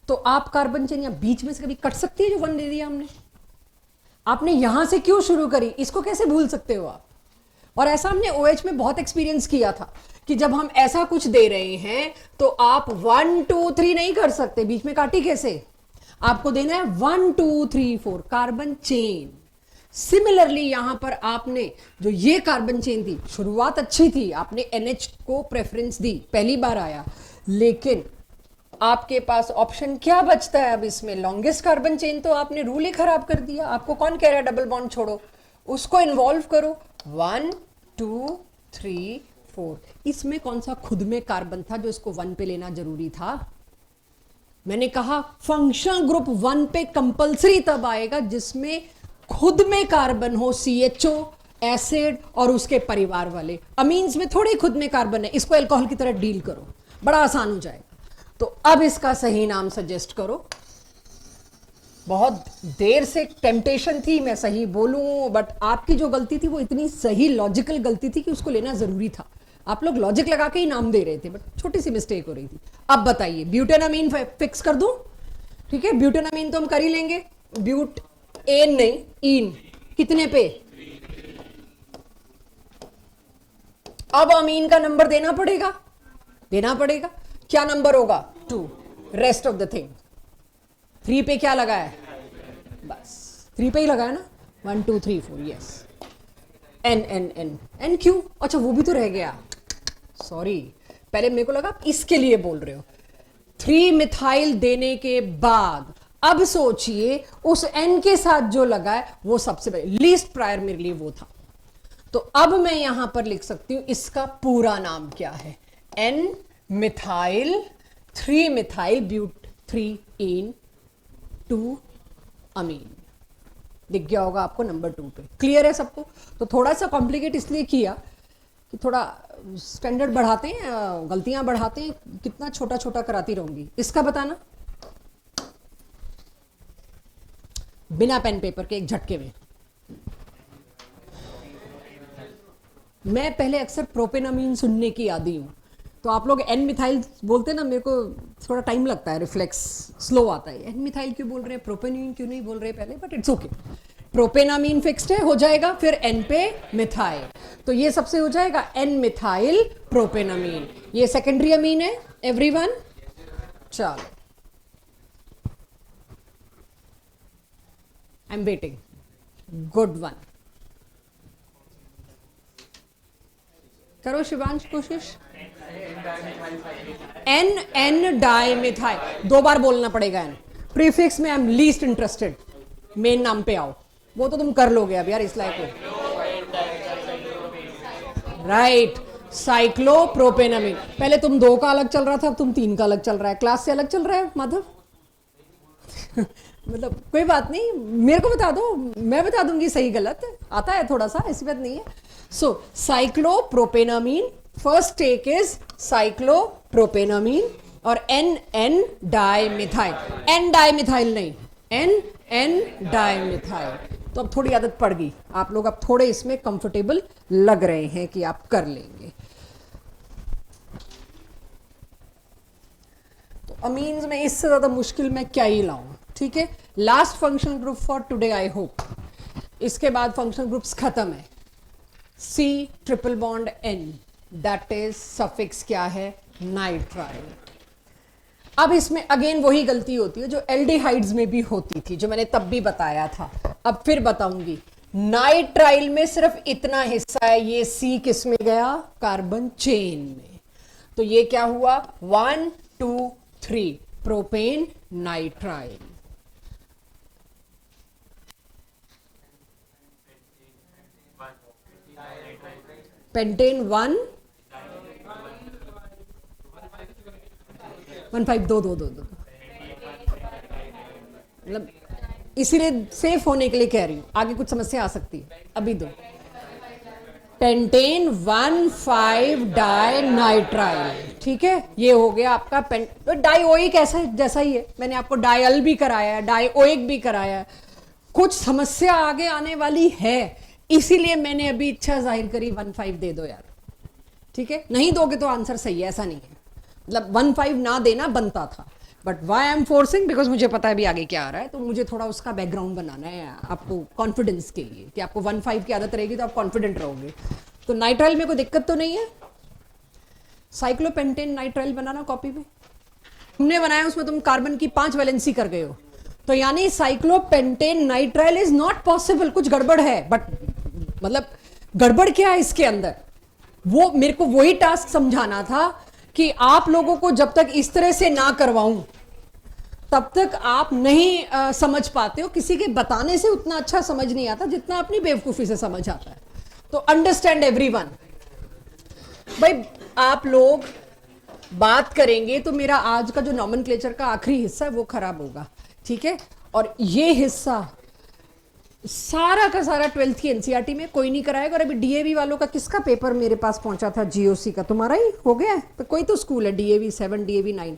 तो आप कार्बन चेन या बीच में से कभी कट सकती है जो 1 दे दिया हमने। आपने यहां से क्यों शुरू करी, इसको कैसे भूल सकते हो आप? और ऐसा हमने OH में बहुत एक्सपीरियंस किया था कि जब हम ऐसा कुछ दे रहे हैं तो आप 1 2 3 नहीं कर सकते, बीच में काटी कैसे? आपको देना है 1 2 3 4 कार्बन चेन। सिमिलरली यहां पर आपने जो ये कार्बन चेन थी, शुरुआत अच्छी थी, आपने NH को प्रेफरेंस दी, पहली बार आया, लेकिन आपके पास ऑप्शन क्या बचता है अब इसमें? लॉन्गेस्ट कार्बन चेन तो आपने रूल ही खराब कर दिया। आपको कौन कह रहा है डबल बॉन्ड छोड़ो, उसको इन्वॉल्व करो। 1 2 3 4, इसमें कौन सा खुद में कार्बन था जो इसको 1 पे लेना जरूरी था? मैंने कहा फंक्शनल ग्रुप 1 पे कंपलसरी तब आएगा जिसमें खुद में कार्बन हो, CHO, एसिड और उसके परिवार वाले। अमीन्स में थोड़ी खुद में कार्बन है, इसको अल्कोहल की तरह डील करो, बड़ा आसान हो जाएगा। तो अब इसका सही नाम सजेस्ट करो। बहुत देर से टेम्पटेशन थी मैं सही बोलूं, बट आपकी जो गलती थी वो इतनी सही लॉजिकल गलती थी कि उसको लेना जरूरी था। आप लोग लॉजिक लगा के ही नाम दे रहे थे, बट छोटी सी मिस्टेक हो रही थी। अब बताइए, ब्यूटेनामीन फिक्स कर दूं? ठीक है, ब्यूटेनामीन तो हम कर ही लेंगे। ब्यूट एन नहीं, इन कितने पे? अब अमीन का नंबर देना पड़ेगा, देना पड़ेगा। क्या नंबर होगा? 2। रेस्ट ऑफ द थिंग 3 पे क्या लगा है? बस 3 पे ही लगा है ना। 1 2 3 4, yes. N N N N क्यों? अच्छा वो भी तो रह गया, सॉरी, पहले मेरे को लगा आप इसके लिए बोल रहे हो। 3 मिथाइल देने के बाद अब सोचिए उस एन के साथ जो लगा है वो सबसे पहले लीस्ट प्रायर मेरे लिए वो था। तो अब मैं यहां पर लिख सकती हूं इसका पूरा नाम क्या है? एन मिथाइल 3 मिथाइल ब्यूट 3 इन 2 अमीन। दिख गया होगा आपको नंबर 2 पे। क्लियर है सबको? तो थोड़ा सा कॉम्प्लिकेट इसलिए किया कि थोड़ा स्टैंडर्ड बढ़ाते हैं, गलतियां बढ़ाते हैं, कितना छोटा छोटा कराती रहूंगी। इसका बताना बिना पेन पेपर के एक झटके में। मैं पहले अक्सर प्रोपेनामीन सुनने की आदी हूं, तो आप लोग एन मिथाइल बोलते हैं ना, मेरे को थोड़ा टाइम लगता है, रिफ्लेक्स स्लो आता है। एन मिथाइल क्यों बोल रहे हैं, प्रोपेनामीन क्यों नहीं बोल रहे पहले, बट इट्स ओके। प्रोपेनामीन फिक्स्ड है, हो जाएगा, फिर एन पे मिथाइल, तो ये सबसे हो जाएगा एन मिथाइल प्रोपेनामीन। ये सेकेंडरी अमीन है एवरीवन। चलो I am waiting, good one. करो शिवांश कोशिश। एन एन डाई मिथाइल, 2 बार बोलना पड़ेगा एन। प्रीफिक्स में I am least interested, main नाम पे आओ, वो तो तुम कर लोगे अब यार इस लाइक को। राइट, साइक्लोप्रोपेनामीन। पहले तुम 2 का अलग चल रहा था, अब तुम 3 का अलग चल रहा है, क्लास से अलग चल रहा है माधव। मतलब कोई बात नहीं, मेरे को बता दो, मैं बता दूंगी सही गलत, आता है थोड़ा सा, ऐसी बात नहीं है। So cyclopropanamine, first take is cyclopropanamine, और N N dimethyl, N dimethyl नहीं, एन एन डाइमिथाइल। तो अब थोड़ी आदत पड़ गई, आप लोग अब थोड़े इसमें कंफर्टेबल लग रहे हैं कि आप कर लेंगे। तो अमीन्स में इससे ज्यादा मुश्किल मैं क्या ही लाऊं, ठीक है। Last functional group for today I hope. इसके बाद फंक्शनल ग्रुप्स खत्म है। C triple bond N, that is suffix क्या है? नाइट्राइल। अब इसमें अगेन वही गलती होती है जो एल्डिहाइड्स में भी होती थी, जो मैंने तब भी बताया था, अब फिर बताऊंगी। नाइट्राइल में सिर्फ इतना हिस्सा है, ये C किस में गया? कार्बन चेन में। तो ये क्या हुआ? 1 2 3 प्रोपेन नाइट्राइल। पेंटेन 1 1 5 2 2 2 2, मतलब इसीलिए सेफ होने के लिए कह रही हूं, आगे कुछ समस्या आ सकती है। अभी दो पेंटेन 1 5 डाई नाइट्राइल, ठीक है। ये हो गया आपका डाइओइक, ऐसा जैसा ही है, मैंने आपको डायल भी कराया है, डाइओइक भी कराया है। कुछ समस्या आगे आने वाली है, इसीलिए मैंने अभी इच्छा जाहिर करी 1 5 दे दो यार, ठीक है। नहीं दोगे तो आंसर सही है, ऐसा नहीं है, मतलब 1 5 ना देना बनता था, but why I am forcing, because मुझे पता है भी आगे क्या आ रहा है, तो मुझे थोड़ा उसका बैकग्राउंड बनाना है आपको कॉन्फिडेंस के लिए, कि आपको 1 5 की आदत रहेगी तो आप कॉन्फिडेंट रहोगे। तो नाइट्राइल में कोई दिक्कत तो नहीं है। साइक्लोपेंटेन नाइट्राइल बनाना कॉपी में हमने बनाया, उसमें तुम कार्बन की 5 वैलेंसी कर गए हो, तो यानी cyclopentane nitrile is not possible, कुछ गड़बड़ है। बट मतलब गड़बड़ क्या है इसके अंदर, वो मेरे को वही टास्क समझाना था कि आप लोगों को जब तक इस तरह से ना करवाऊं तब तक आप नहीं समझ पाते हो। किसी के बताने से उतना अच्छा समझ नहीं आता जितना अपनी बेवकूफी से समझ आता है। तो अंडरस्टैंड एवरीवन। भाई आप लोग बात करेंगे तो मेरा आज का जो नॉमेनक्लेचर का आखिरी हिस्सा है वो खराब होगा, ठीक है। और ये हिस्सा सारा का सारा 12th की एनसीईआरटी में कोई नहीं कराएगा। और अभी डीएवी वालों का किसका पेपर मेरे पास पहुंचा था, जीओसी का, तुम्हारा ही हो गया है। तो कोई तो स्कूल है डीएवी 7 डीएवी 9,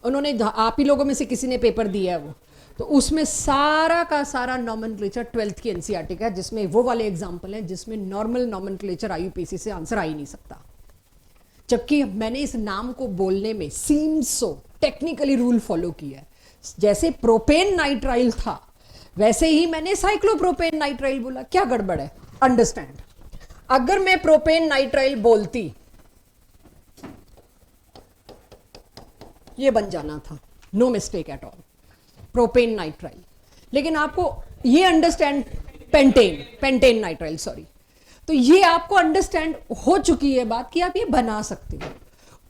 उन्होंने आप ही लोगों में से किसी ने पेपर दिया है वो, तो उसमें सारा का सारा नॉमेनक्लेचर 12th की एनसीईआरटी का है, जिसमें वो वाले एग्जाम्पल हैं जिसमें नॉर्मल नॉमेनक्लेचर आईयूपीसी से आंसर आ ही नहीं सकता। जबकि मैंने इस नाम को बोलने में seems so technically rule follow किया है। जैसे प्रोपेन नाइट्राइल था वैसे ही मैंने साइक्लोप्रोपेन नाइट्राइल बोला। क्या गड़बड़ है, अंडरस्टैंड। अगर मैं प्रोपेन नाइट्राइल बोलती ये बन जाना था, no mistake at all, propane nitrile. लेकिन आपको ये अंडरस्टैंड, पेंटेन नाइट्राइल सॉरी, तो ये आपको अंडरस्टैंड हो चुकी है बात कि आप ये बना सकते हो।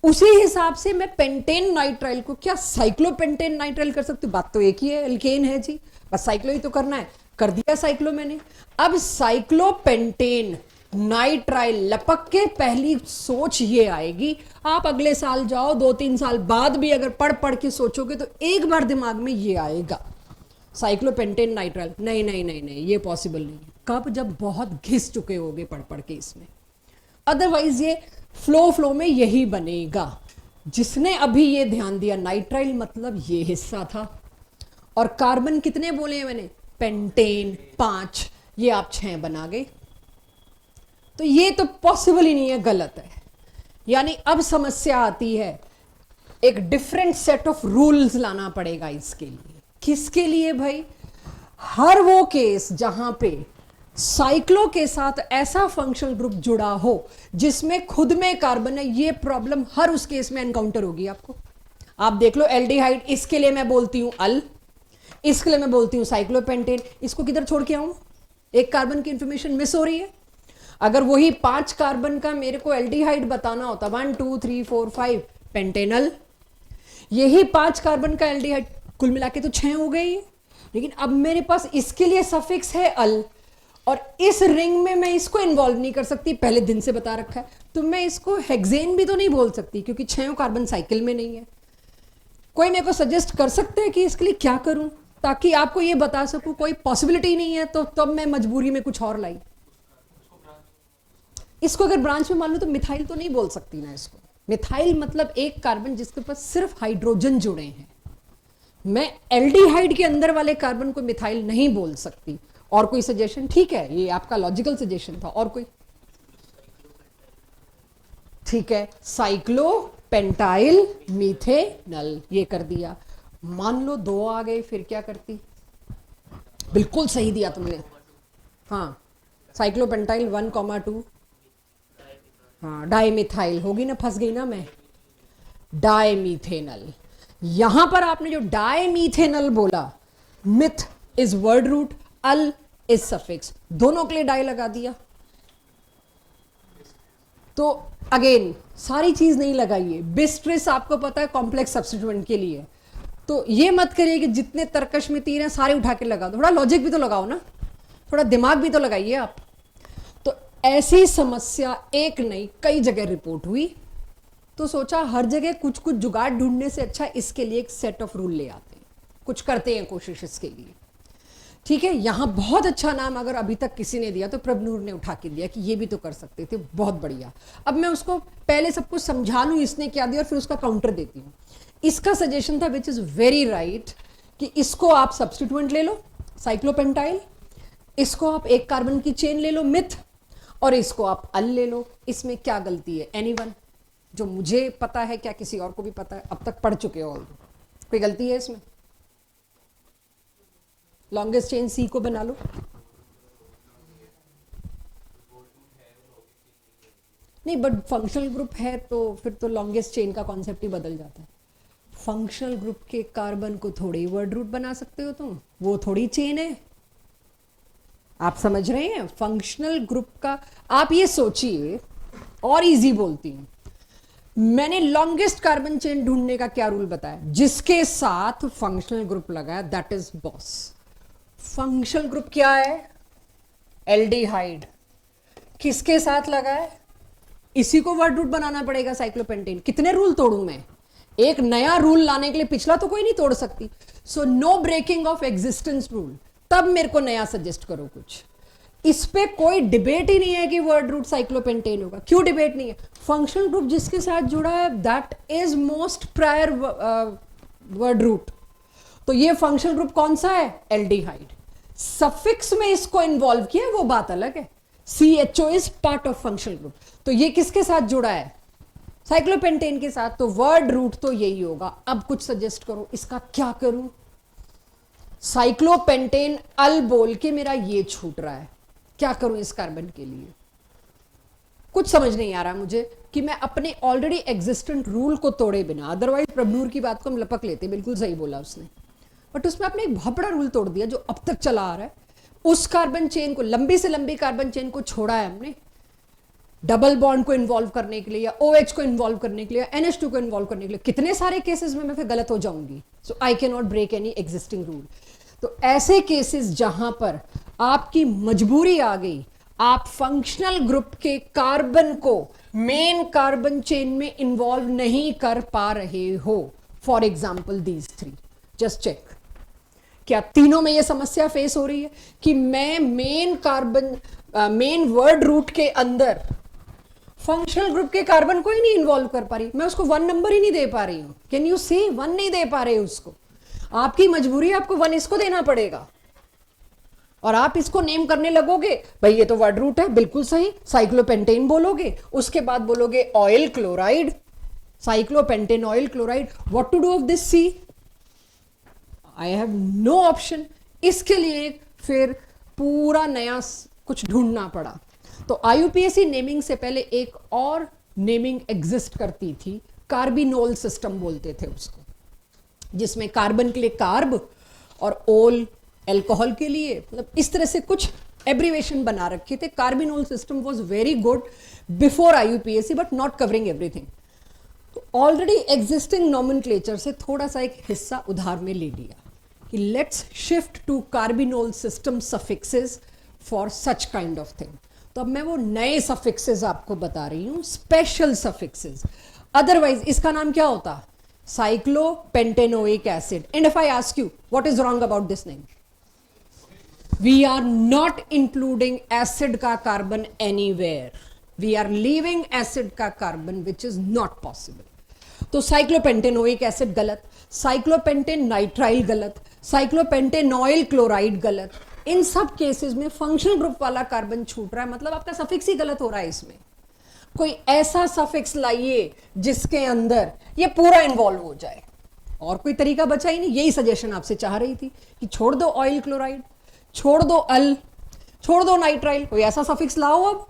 उसी हिसाब से मैं पेंटेन नाइट्राइल को क्या साइक्लोपेंटेन नाइट्राइल कर सकती हूँ। बात तो एक ही है, एल्केन है जी, बस साइक्लो ही तो करना है, कर दिया साइक्लो मैंने। अब साइक्लोपेंटेन नाइट्राइल लपक के पहली सोच ये आएगी, आप अगले साल जाओ 2-3 साल बाद भी अगर पढ़ पढ़ के सोचोगे तो एक बार दिमाग में ये आएगा, साइक्लोपेंटेन नाइट्राइल। नहीं नहीं नहीं नहीं, ये पॉसिबल नहीं है। कब, जब बहुत घिस चुके होगे पढ़ पढ़ के इसमें। अदरवाइज ये फ्लो में यही बनेगा। जिसने अभी ये ध्यान दिया, नाइट्राइल मतलब ये हिस्सा था, और कार्बन कितने बोले हैं मैंने, पेंटेन 5, ये आप 6 बना गए। तो ये तो पॉसिबल ही नहीं है, गलत है। यानी अब समस्या आती है, एक डिफरेंट सेट ऑफ रूल्स लाना पड़ेगा इसके लिए। किसके लिए भाई, हर वो केस जहां पे साइक्लो के साथ ऐसा फंक्शनल ग्रुप जुड़ा हो जिसमें खुद में कार्बन है, ये प्रॉब्लम हर उस केस में एनकाउंटर होगी आपको। आप देख लो एल्डिहाइड, इसके लिए मैं बोलती हूं अल, इसके लिए मैं बोलती हूं साइक्लोपेंटेन। इसको किधर छोड़ के आऊं, एक कार्बन की इंफॉर्मेशन मिस हो रही है। अगर वही 5 कार्बन का मेरे को एल्डिहाइड बताना होता, 1 2 3 4 5 पेंटेनल, यही 5 कार्बन का एल्डिहाइड, कुल मिला के तो 6 हो गई। लेकिन अब मेरे पास इसके लिए सफिक्स है अल, और इस रिंग में मैं इसको इन्वॉल्व नहीं कर सकती, पहले दिन से बता रखा है। तो मैं इसको हेक्सेन भी तो नहीं बोल सकती क्योंकि 6 कार्बन साइकिल में नहीं है। कोई मेरे को सजेस्ट कर सकते हैं कि इसके लिए क्या करूं ताकि आपको ये बता सकूं कोई पॉसिबिलिटी नहीं है, तो तब मैं मजबूरी में कुछ और लाई। इसको अगर ब्रांच में मान लो तो मिथाइल तो नहीं बोल सकती ना इसको। मिथाइल मतलब एक कार्बन जिसके पास सिर्फ हाइड्रोजन जुड़े हैं। मैं एल्डिहाइड के अंदर वाले कार्बन को मिथाइल नहीं बोल सकती। और कोई सजेशन? ठीक है, ये आपका लॉजिकल सजेशन था। और कोई? ठीक है, साइक्लो पेंटाइल मीथेनल, ये कर दिया। मान लो 2 आ गए, फिर क्या करती? बिल्कुल सही दिया तुमने। हाँ, साइक्लोपेंटाइल 1,2, हाँ डाइमिथाइल होगी ना, फंस गई ना मैं, डाइमीथेनल। यहां पर आपने जो डाइमीथेनल बोला, meth is word root, al is suffix, दोनों के लिए डाई लगा दिया। तो अगेन सारी चीज नहीं लगाइए। बिस्ट्रिस आपको पता है कॉम्प्लेक्स सब्स्टिट्यूएंट के लिए, तो ये मत करिए कि जितने तर्कश में तीर हैं सारे उठा के लगा दो। थोड़ा लॉजिक भी तो लगाओ ना, थोड़ा दिमाग भी तो लगाइए आप। तो ऐसी समस्या एक नहीं कई जगह रिपोर्ट हुई, तो सोचा हर जगह कुछ कुछ जुगाड़ ढूंढने से अच्छा इसके लिए एक सेट ऑफ रूल ले आते हैं, कुछ करते हैं कोशिश इसके लिए। ठीक है, यहां बहुत अच्छा नाम अगर अभी तक किसी ने दिया तो प्रभनूर ने उठा के दिया कि ये भी तो कर सकते थे, बहुत बढ़िया। अब मैं उसको पहले सब कुछ समझा लूं इसने क्या दिया और फिर उसका काउंटर देती हूं। इसका सजेशन था विच इज वेरी राइट कि इसको आप सब्स्टिट्यूएंट ले लो साइक्लोपेंटाइल, इसको आप एक कार्बन की चेन ले लो मिथ, और इसको आप अल ले लो। इसमें क्या गलती है? एनीवन? जो मुझे पता है, क्या किसी और को भी पता है? अब तक पढ़ चुके हो, कोई गलती है इसमें? लॉन्गेस्ट चेन सी को बना लो। नहीं, बट फंक्शनल ग्रुप है तो फिर तो लॉन्गेस्ट चेन का कॉन्सेप्ट ही बदल जाता है। फंक्शनल ग्रुप के कार्बन को थोड़ी वर्ड रूट बना सकते हो तुम, वो थोड़ी चेन है। आप समझ रहे हैं? फंक्शनल ग्रुप का आप ये सोचिए, और इजी बोलती हूं, मैंने लॉन्गेस्ट कार्बन चेन ढूंढने का क्या रूल बताया? जिसके साथ फंक्शनल ग्रुप लगा है that is boss. Functional group क्या है? एल्डिहाइड। किसके साथ लगा है? इसी को वर्ड रूट बनाना पड़ेगा साइक्लोपेंटेन। कितने रूल तोड़ूं मैं? एक नया रूल लाने के लिए पिछला तो कोई नहीं तोड़ सकती। So no breaking of existence rule. तब मेरे को नया सजेस्ट करो कुछ। इस पे कोई डिबेट ही नहीं है कि वर्ड रूट साइक्लोपेंटेन होगा। क्यों डिबेट नहीं है? फंक्शनल ग्रुप जिसके साथ जुड़ा है that is most prior word root. तो ये फंक्शनल ग्रुप कौन सा है? एल्डिहाइड। सफिक्स में इसको इन्वॉल्व किया है वो बात अलग है। CHO is part of functional group. तो ये किसके साथ जुड़ा है? साइक्लोपेंटेन के साथ। तो वर्ड रूट तो यही होगा। अब कुछ सजेस्ट करो, इसका क्या करूं? साइक्लोपेंटेन अल बोल के मेरा ये छूट रहा है, क्या करूं इस कार्बन के लिए? कुछ समझ नहीं आ रहा मुझे कि मैं अपने ऑलरेडी एग्जिस्टेंट रूल को तोड़े बिना, अदरवाइज प्रभनूर की बात को हम लपक लेते, बिल्कुल सही बोला उसने, बट उसमें आपने एक बहुत बड़ा रूल तोड़ दिया जो अब तक चला आ रहा है। उस कार्बन चेन को, लंबी से लंबी कार्बन चेन को छोड़ा है हमने डबल बॉन्ड को इन्वॉल्व करने के लिए, या OH को इन्वॉल्व करने के लिए, या NH2 को इन्वॉल्व करने के लिए। कितने सारे केसेस में मैं फिर गलत हो जाऊंगी। So I can not break any existing rule. तो ऐसे केसेस जहां पर आपकी मजबूरी आ गई, आप फंक्शनल ग्रुप के कार्बन को मेन कार्बन चेन में इन्वॉल्व नहीं कर पा रहे हो, for example these 3, just check. क्या तीनों में यह समस्या फेस हो रही है कि मैं मेन वर्ड रूट के अंदर फंक्शनल ग्रुप के कार्बन को ही नहीं इन्वॉल्व कर पा रही, मैं उसको 1 नंबर ही नहीं दे पा रही हूं? Can you see? 1 नहीं दे पा रहे उसको। आपकी मजबूरी, आपको 1 इसको देना पड़ेगा। और आप इसको नेम करने लगोगे, भाई ये तो वर्ड रूट है, बिल्कुल सही, साइक्लोपेंटेन बोलोगे, उसके बाद बोलोगे oyl chloride, cyclopentane oyl chloride. What to do of this? See, I have no option. इसके लिए फिर पूरा नया कुछ ढूंढना पड़ा। तो IUPAC नेमिंग से पहले एक और नेमिंग एग्जिस्ट करती थी, कार्बिनोल सिस्टम बोलते थे उसको, जिसमें कार्बन के लिए कार्ब और ओल अल्कोहल के लिए, मतलब इस तरह से कुछ एब्रीवेशन बना रखे थे। Carbinol system was very good before IUPAC but not covering everything. तो ऑलरेडी एग्जिस्टिंग नॉमेनक्लेचर से थोड़ा सा एक हिस्सा उधार में ले लिया कि let's shift to carbinol system suffixes for such kind of thing. तो अब मैं वो नए सफिक्सेस आपको बता रही हूं, स्पेशल सफिक्सेस। अदरवाइज इसका नाम क्या होता? Cyclopentanoic acid. And if I ask you what is wrong about this name? We are not including acid का carbon anywhere, we are leaving acid का carbon which is not possible. तो cyclopentanoic acid गलत, cyclopentane nitrile गलत, cyclopentanoyl chloride गलत। इन सब cases में functional group वाला carbon छूट रहा है, मतलब आपका सफिक्स ही गलत हो रहा है। इसमें कोई ऐसा सफिक्स लाइए जिसके अंदर ये पूरा इन्वॉल्व हो जाए। और कोई तरीका बचा ही नहीं। यही सजेशन आपसे चाह रही थी कि छोड़ दो ऑयल क्लोराइड, छोड़ दो अल, छोड़ दो नाइट्राइल, कोई ऐसा सफिक्स लाओ अब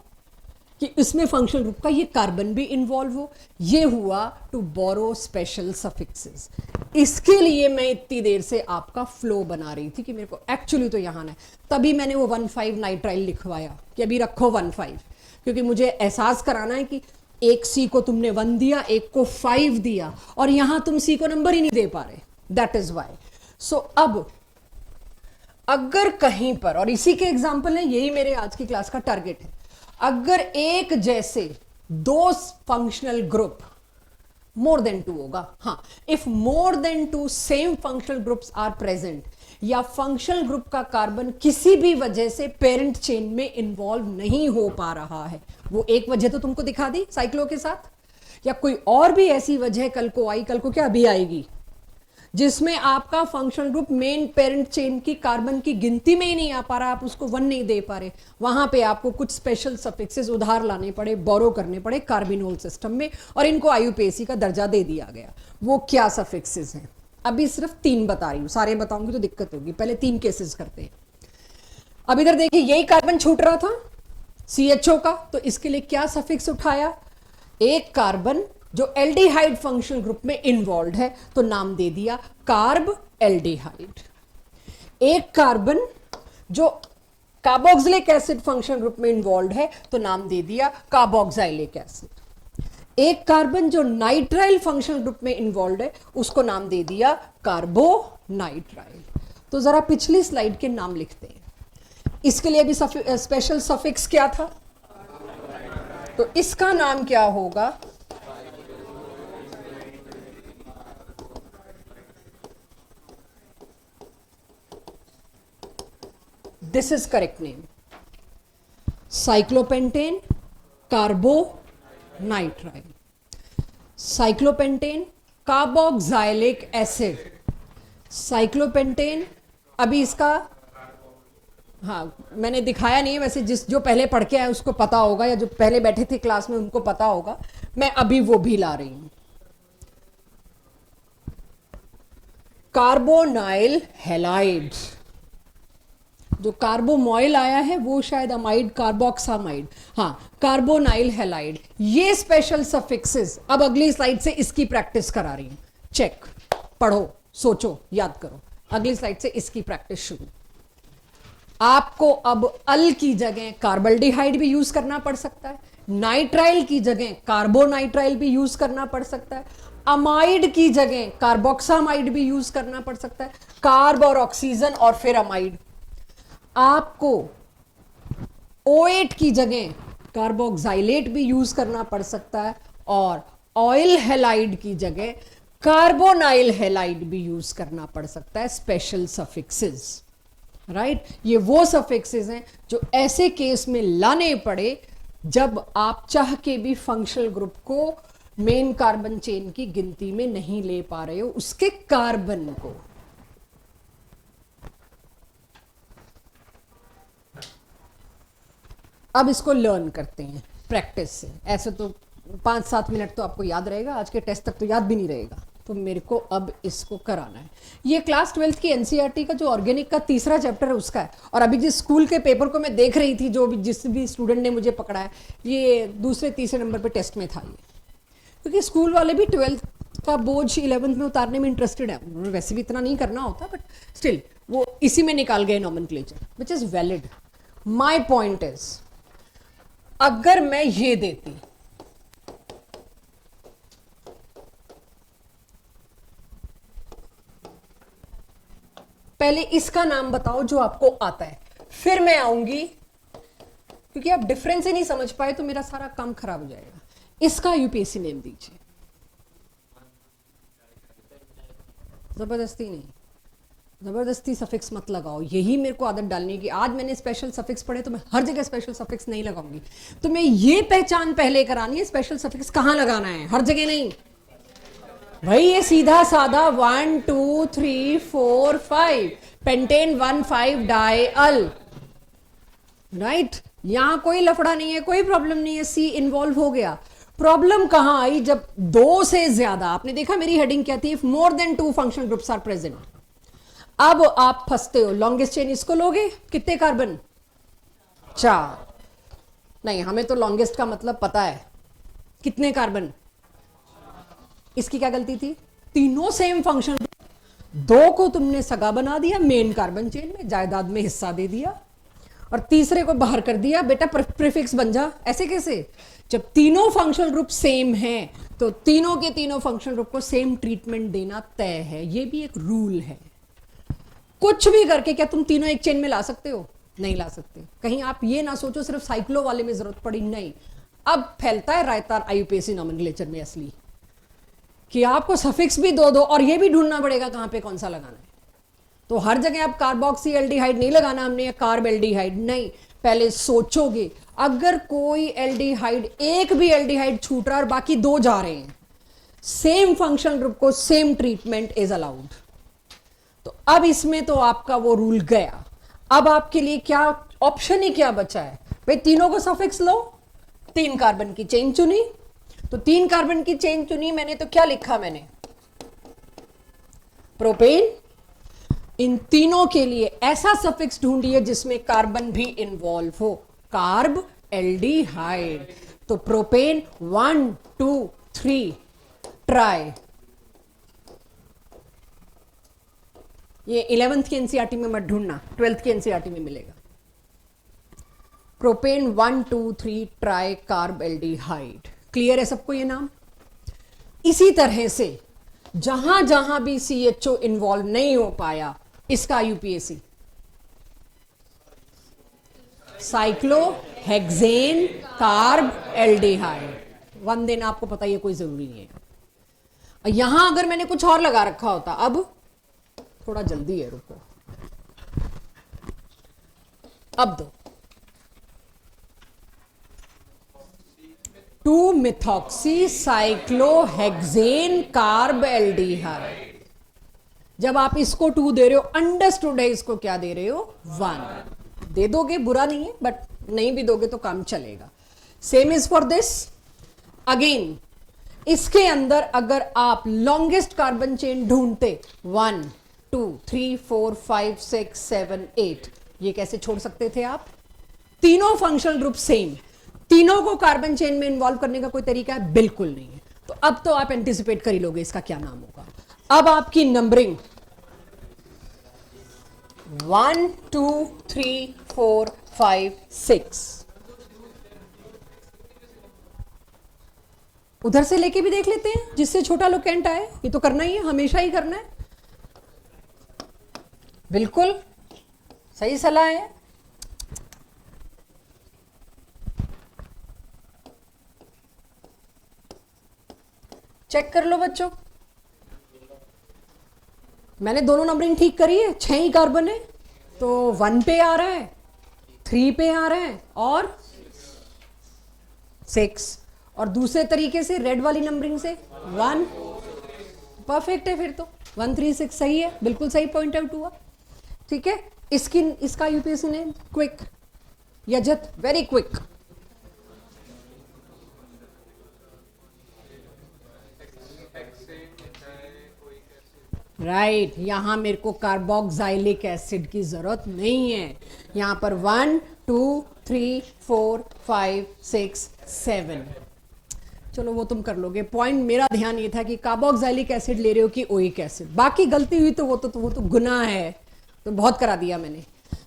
कि इसमें फंक्शनल ग्रुप का ये कार्बन भी इन्वॉल्व हो। ये हुआ टू बोरो स्पेशल सफिक्सेस। इसके लिए मैं इतनी देर से आपका फ्लो बना रही थी कि मेरे को एक्चुअली तो यहां है, तभी मैंने वो 1,5 नाइट्राइल लिखवाया कि अभी रखो 1,5, क्योंकि मुझे एहसास कराना है कि एक C को तुमने 1 दिया, एक को 5 दिया, और यहां तुम C को नंबर ही नहीं दे पा रहे। That is why. सो अब अगर कहीं पर, और इसी के एग्जाम्पल है, यही मेरे आज की क्लास का टारगेट है, अगर एक जैसे 2 फंक्शनल ग्रुप, मोर देन 2 होगा, हाँ, if more than 2 same functional groups are present, या फंक्शनल ग्रुप का कार्बन किसी भी वजह से पेरेंट चेन में इन्वॉल्व नहीं हो पा रहा है, वो एक वजह तो तुमको दिखा दी साइक्लो के साथ, या कोई और भी ऐसी वजह कल को आई, कल को क्या अभी आएगी, जिसमें आपका functional group main parent chain की कार्बन की गिनती में ही नहीं आ पा रहा, आप उसको 1 नहीं दे पा रहे, वहां पे आपको कुछ स्पेशल सफिक्सेस उधार लाने पड़े, बोरो करने पड़े कार्बिनोल सिस्टम में, और इनको IUPAC का दर्जा दे दिया गया। वो क्या सफिक्सेस हैं? अभी सिर्फ 3 बता रही हूं, सारे बताऊंगी तो दिक्कत होगी, पहले 3 केसेस करते हैं। अब इधर देखिए, यही कार्बन छूट रहा था CHO का, तो इसके लिए क्या सफिक्स उठाया? एक कार्बन जो एल्डिहाइड फंक्शनल ग्रुप में इन्वॉल्व है तो नाम दे दिया कार्ब एल्डिहाइड। एक कार्बन जो कार्बोक्सिलिक एसिड फंक्शनल ग्रुप में इन्वॉल्व है तो नाम दे दिया कार्बोक्साइलिक एसिड। एक कार्बन जो नाइट्राइल फंक्शनल ग्रुप में इन्वॉल्व है उसको नाम दे दिया कार्बोनाइट्राइल। तो जरा पिछली स्लाइड के नाम लिखते हैं। इसके लिए भी स्पेशल सफिक्स क्या था, तो इसका नाम क्या होगा, this is correct name, cyclopentane carbonitrile. Cyclopentane carboxylic acid, cyclopentane अभी इसका, हाँ मैंने दिखाया नहीं है वैसे, जो पहले पढ़ के आए उसको पता होगा, या जो पहले बैठे थे क्लास में उनको पता होगा, मैं अभी वो भी ला रही हूं। कार्बोनाइल हैलाइड, जो कार्बोमॉइल आया है वो शायद अमाइड कार्बोक्सामाइड, हाँ कार्बोनाइल हैलाइड। ये स्पेशल सफिक्सेस अब अगली स्लाइड से इसकी प्रैक्टिस करा रही हूं। चेक, पढ़ो, सोचो, याद करो। अगली स्लाइड से इसकी प्रैक्टिस शुरू। आपको अब अल की जगह कार्बल्डिहाइड भी यूज करना पड़ सकता है, नाइट्राइल की जगह कार्बोनाइट्राइल भी यूज करना पड़ सकता है, अमाइड की जगह कार्बोक्सामाइड भी यूज करना पड़ सकता है, कार्ब और ऑक्सीजन और फिर अमाइड। आपको O8 की जगह कार्बोक्साइलेट भी यूज करना पड़ सकता है, और ऑयल हैलाइड की जगह कार्बोनाइल हैलाइड भी यूज करना पड़ सकता है। स्पेशल सफिक्सेस, राइट, ये वो सफिक्सेस हैं जो ऐसे केस में लाने पड़े जब आप चाह के भी फंक्शनल ग्रुप को मेन कार्बन चेन की गिनती में नहीं ले पा रहे हो, उसके कार्बन को। अब इसको लर्न करते हैं प्रैक्टिस से। ऐसे तो 5-7 मिनट तो आपको याद रहेगा, आज के टेस्ट तक तो याद भी नहीं रहेगा, तो मेरे को अब इसको कराना है। ये क्लास 12th की एनसीईआरटी का जो ऑर्गेनिक का तीसरा चैप्टर है उसका है, और अभी जिस स्कूल के पेपर को मैं देख रही थी, जो भी जिस भी स्टूडेंट ने मुझे पकड़ा है, ये दूसरे तीसरे नंबर पे टेस्ट में था ये, क्योंकि स्कूल वाले भी 12th का बोझ 11th में उतारने में इंटरेस्टेड है। वैसे भी इतना नहीं करना होता, बट स्टिल वो इसी में निकाल गए nomenclature, which is valid. My point is, अगर मैं ये देती, पहले इसका नाम बताओ जो आपको आता है, फिर मैं आऊंगी, क्योंकि आप डिफरेंस ही नहीं समझ पाए तो मेरा सारा काम खराब हो जाएगा। इसका यूपीएससी नेम दीजिए। जबरदस्ती नहीं, जबरदस्ती सफिक्स मत लगाओ, यही मेरे को आदत डालनी है कि आज मैंने स्पेशल सफिक्स पढ़े तो मैं हर जगह स्पेशल सफिक्स नहीं लगाऊंगी। तो मैं ये पहचान पहले करानी है स्पेशल सफिक्स कहां लगाना है, हर जगह नहीं भाई। ये सीधा साधा 1 2 3 4 5 पेंटेन 1,5 डाइअल, राइट। यहां कोई लफड़ा नहीं है, कोई प्रॉब्लम नहीं है, सी इन्वॉल्व हो गया। प्रॉब्लम कहां आई, जब 2 से ज्यादा, आपने देखा मेरी हेडिंग क्या थी, if more than 2 functional groups are present. अब आप फंसते हो, लॉन्गेस्ट चेन इसको लोगे, कितने कार्बन, 4। नहीं, हमें तो लॉन्गेस्ट का मतलब पता है, कितने कार्बन। इसकी क्या गलती थी, तीनों सेम फंक्शन, 2 को तुमने सगा बना दिया मेन कार्बन चेन में, जायदाद में हिस्सा दे दिया, और तीसरे को बाहर कर दिया, बेटा प्रीफिक्स बन जा। ऐसे कैसे, जब तीनों फंक्शनल ग्रुप सेम हैं तो तीनों के तीनों फंक्शनल ग्रुप को सेम ट्रीटमेंट देना तय है, ये भी एक रूल है। कुछ भी करके क्या तुम तीनों एक चेन में ला सकते हो, नहीं ला सकते। कहीं आप ये ना सोचो सिर्फ साइक्लो वाले में जरूरत पड़ी, नहीं। अब फैलता है रायता आईयूपीएसी नॉमेनक्लेचर में असली, कि आपको सफिक्स भी दो और ये भी ढूंढना पड़ेगा कहां पे कौन सा लगाना है। तो हर जगह आप कार्बोक्सी एल्डिहाइड नहीं लगाना हमने, या कार्ब एल्डिहाइड नहीं, पहले सोचोगे। अगर कोई एल्डिहाइड, एक भी एल्डिहाइड छूट रहा है और बाकी 2 जा रहे हैं, सेम फंक्शनल ग्रुप को सेम ट्रीटमेंट इज अलाउड। तो अब इसमें तो आपका वो रूल गया। अब आपके लिए क्या ऑप्शन ही क्या बचा है भाई, तीनों को सफिक्स लो, 3 कार्बन की चेन चुनी, तो 3 कार्बन की चेन चुनी मैंने, तो क्या लिखा मैंने, प्रोपेन। इन तीनों के लिए ऐसा सफिक्स ढूंढिए जिसमें कार्बन भी इन्वॉल्व हो, कार्ब एल्डिहाइड। तो प्रोपेन 1 2 3 ट्राई, ये 11th की एनसीईआरटी में मत ढूंढना, 12th की एनसीईआरटी में मिलेगा। Propane 1 2 3 try carb aldehyde. Clear है सबको ये नाम? इसी तरह से जहां जहां भी CHO इन्वॉल्व नहीं हो पाया, इसका यूपीएसी साइक्लोहेक्सेन कार्ब एल्डिहाइड। 1 देना आपको पता ही है, कोई जरूरी नहीं है। यहां अगर मैंने कुछ और लगा रखा होता, अब थोड़ा जल्दी है, रुको, अब दो 2 मिथॉक्सी कार्ब एल्डिहाइड। जब आप इसको 2 दे रहे हो, अंडरस्टूड है, इसको क्या दे रहे हो? 1 दे दोगे, बुरा नहीं है, बट नहीं भी दोगे तो काम चलेगा। Same is for this. Again इसके अंदर अगर आप लॉन्गेस्ट कार्बन चेन ढूंढते 1 2 3 4 5 6 7 8, ये कैसे छोड़ सकते थे आप? तीनों फंक्शनल ग्रुप सेम, तीनों को कार्बन चेन में इन्वॉल्व करने का कोई तरीका है? बिल्कुल नहीं है। तो अब तो आप एंटिसिपेट कर ही लोगे इसका क्या नाम होगा। अब आपकी नंबरिंग 1 2 3 4 5 6, उधर से लेके भी देख लेते हैं, जिससे छोटा लोकेंट आए। ये तो करना ही है, हमेशा ही करना है। बिल्कुल सही सलाह है। चेक कर लो बच्चों, मैंने दोनों नंबरिंग ठीक करी है। 6 ही कार्बन है तो 1 पे आ रहा है, 3 पे आ रहा है और 6, और दूसरे तरीके से रेड वाली नंबरिंग से 1। परफेक्ट है, फिर तो 1 3 6 सही है, बिल्कुल सही पॉइंट आउट हुआ। ठीक है, इसका यूपीएससी ने क्विक, यजत वेरी क्विक। राइट, यहां मेरे को कार्बोक्सिलिक एसिड की जरूरत नहीं है। यहां पर 1 2 3 4 5 6 7, चलो वो तुम कर लोगे। पॉइंट मेरा ध्यान ये था कि कार्बोक्सिलिक एसिड ले रहे हो कि ओइक एसिड। बाकी गलती हुई तो वो तो गुनाह है, तो बहुत करा दिया मैंने।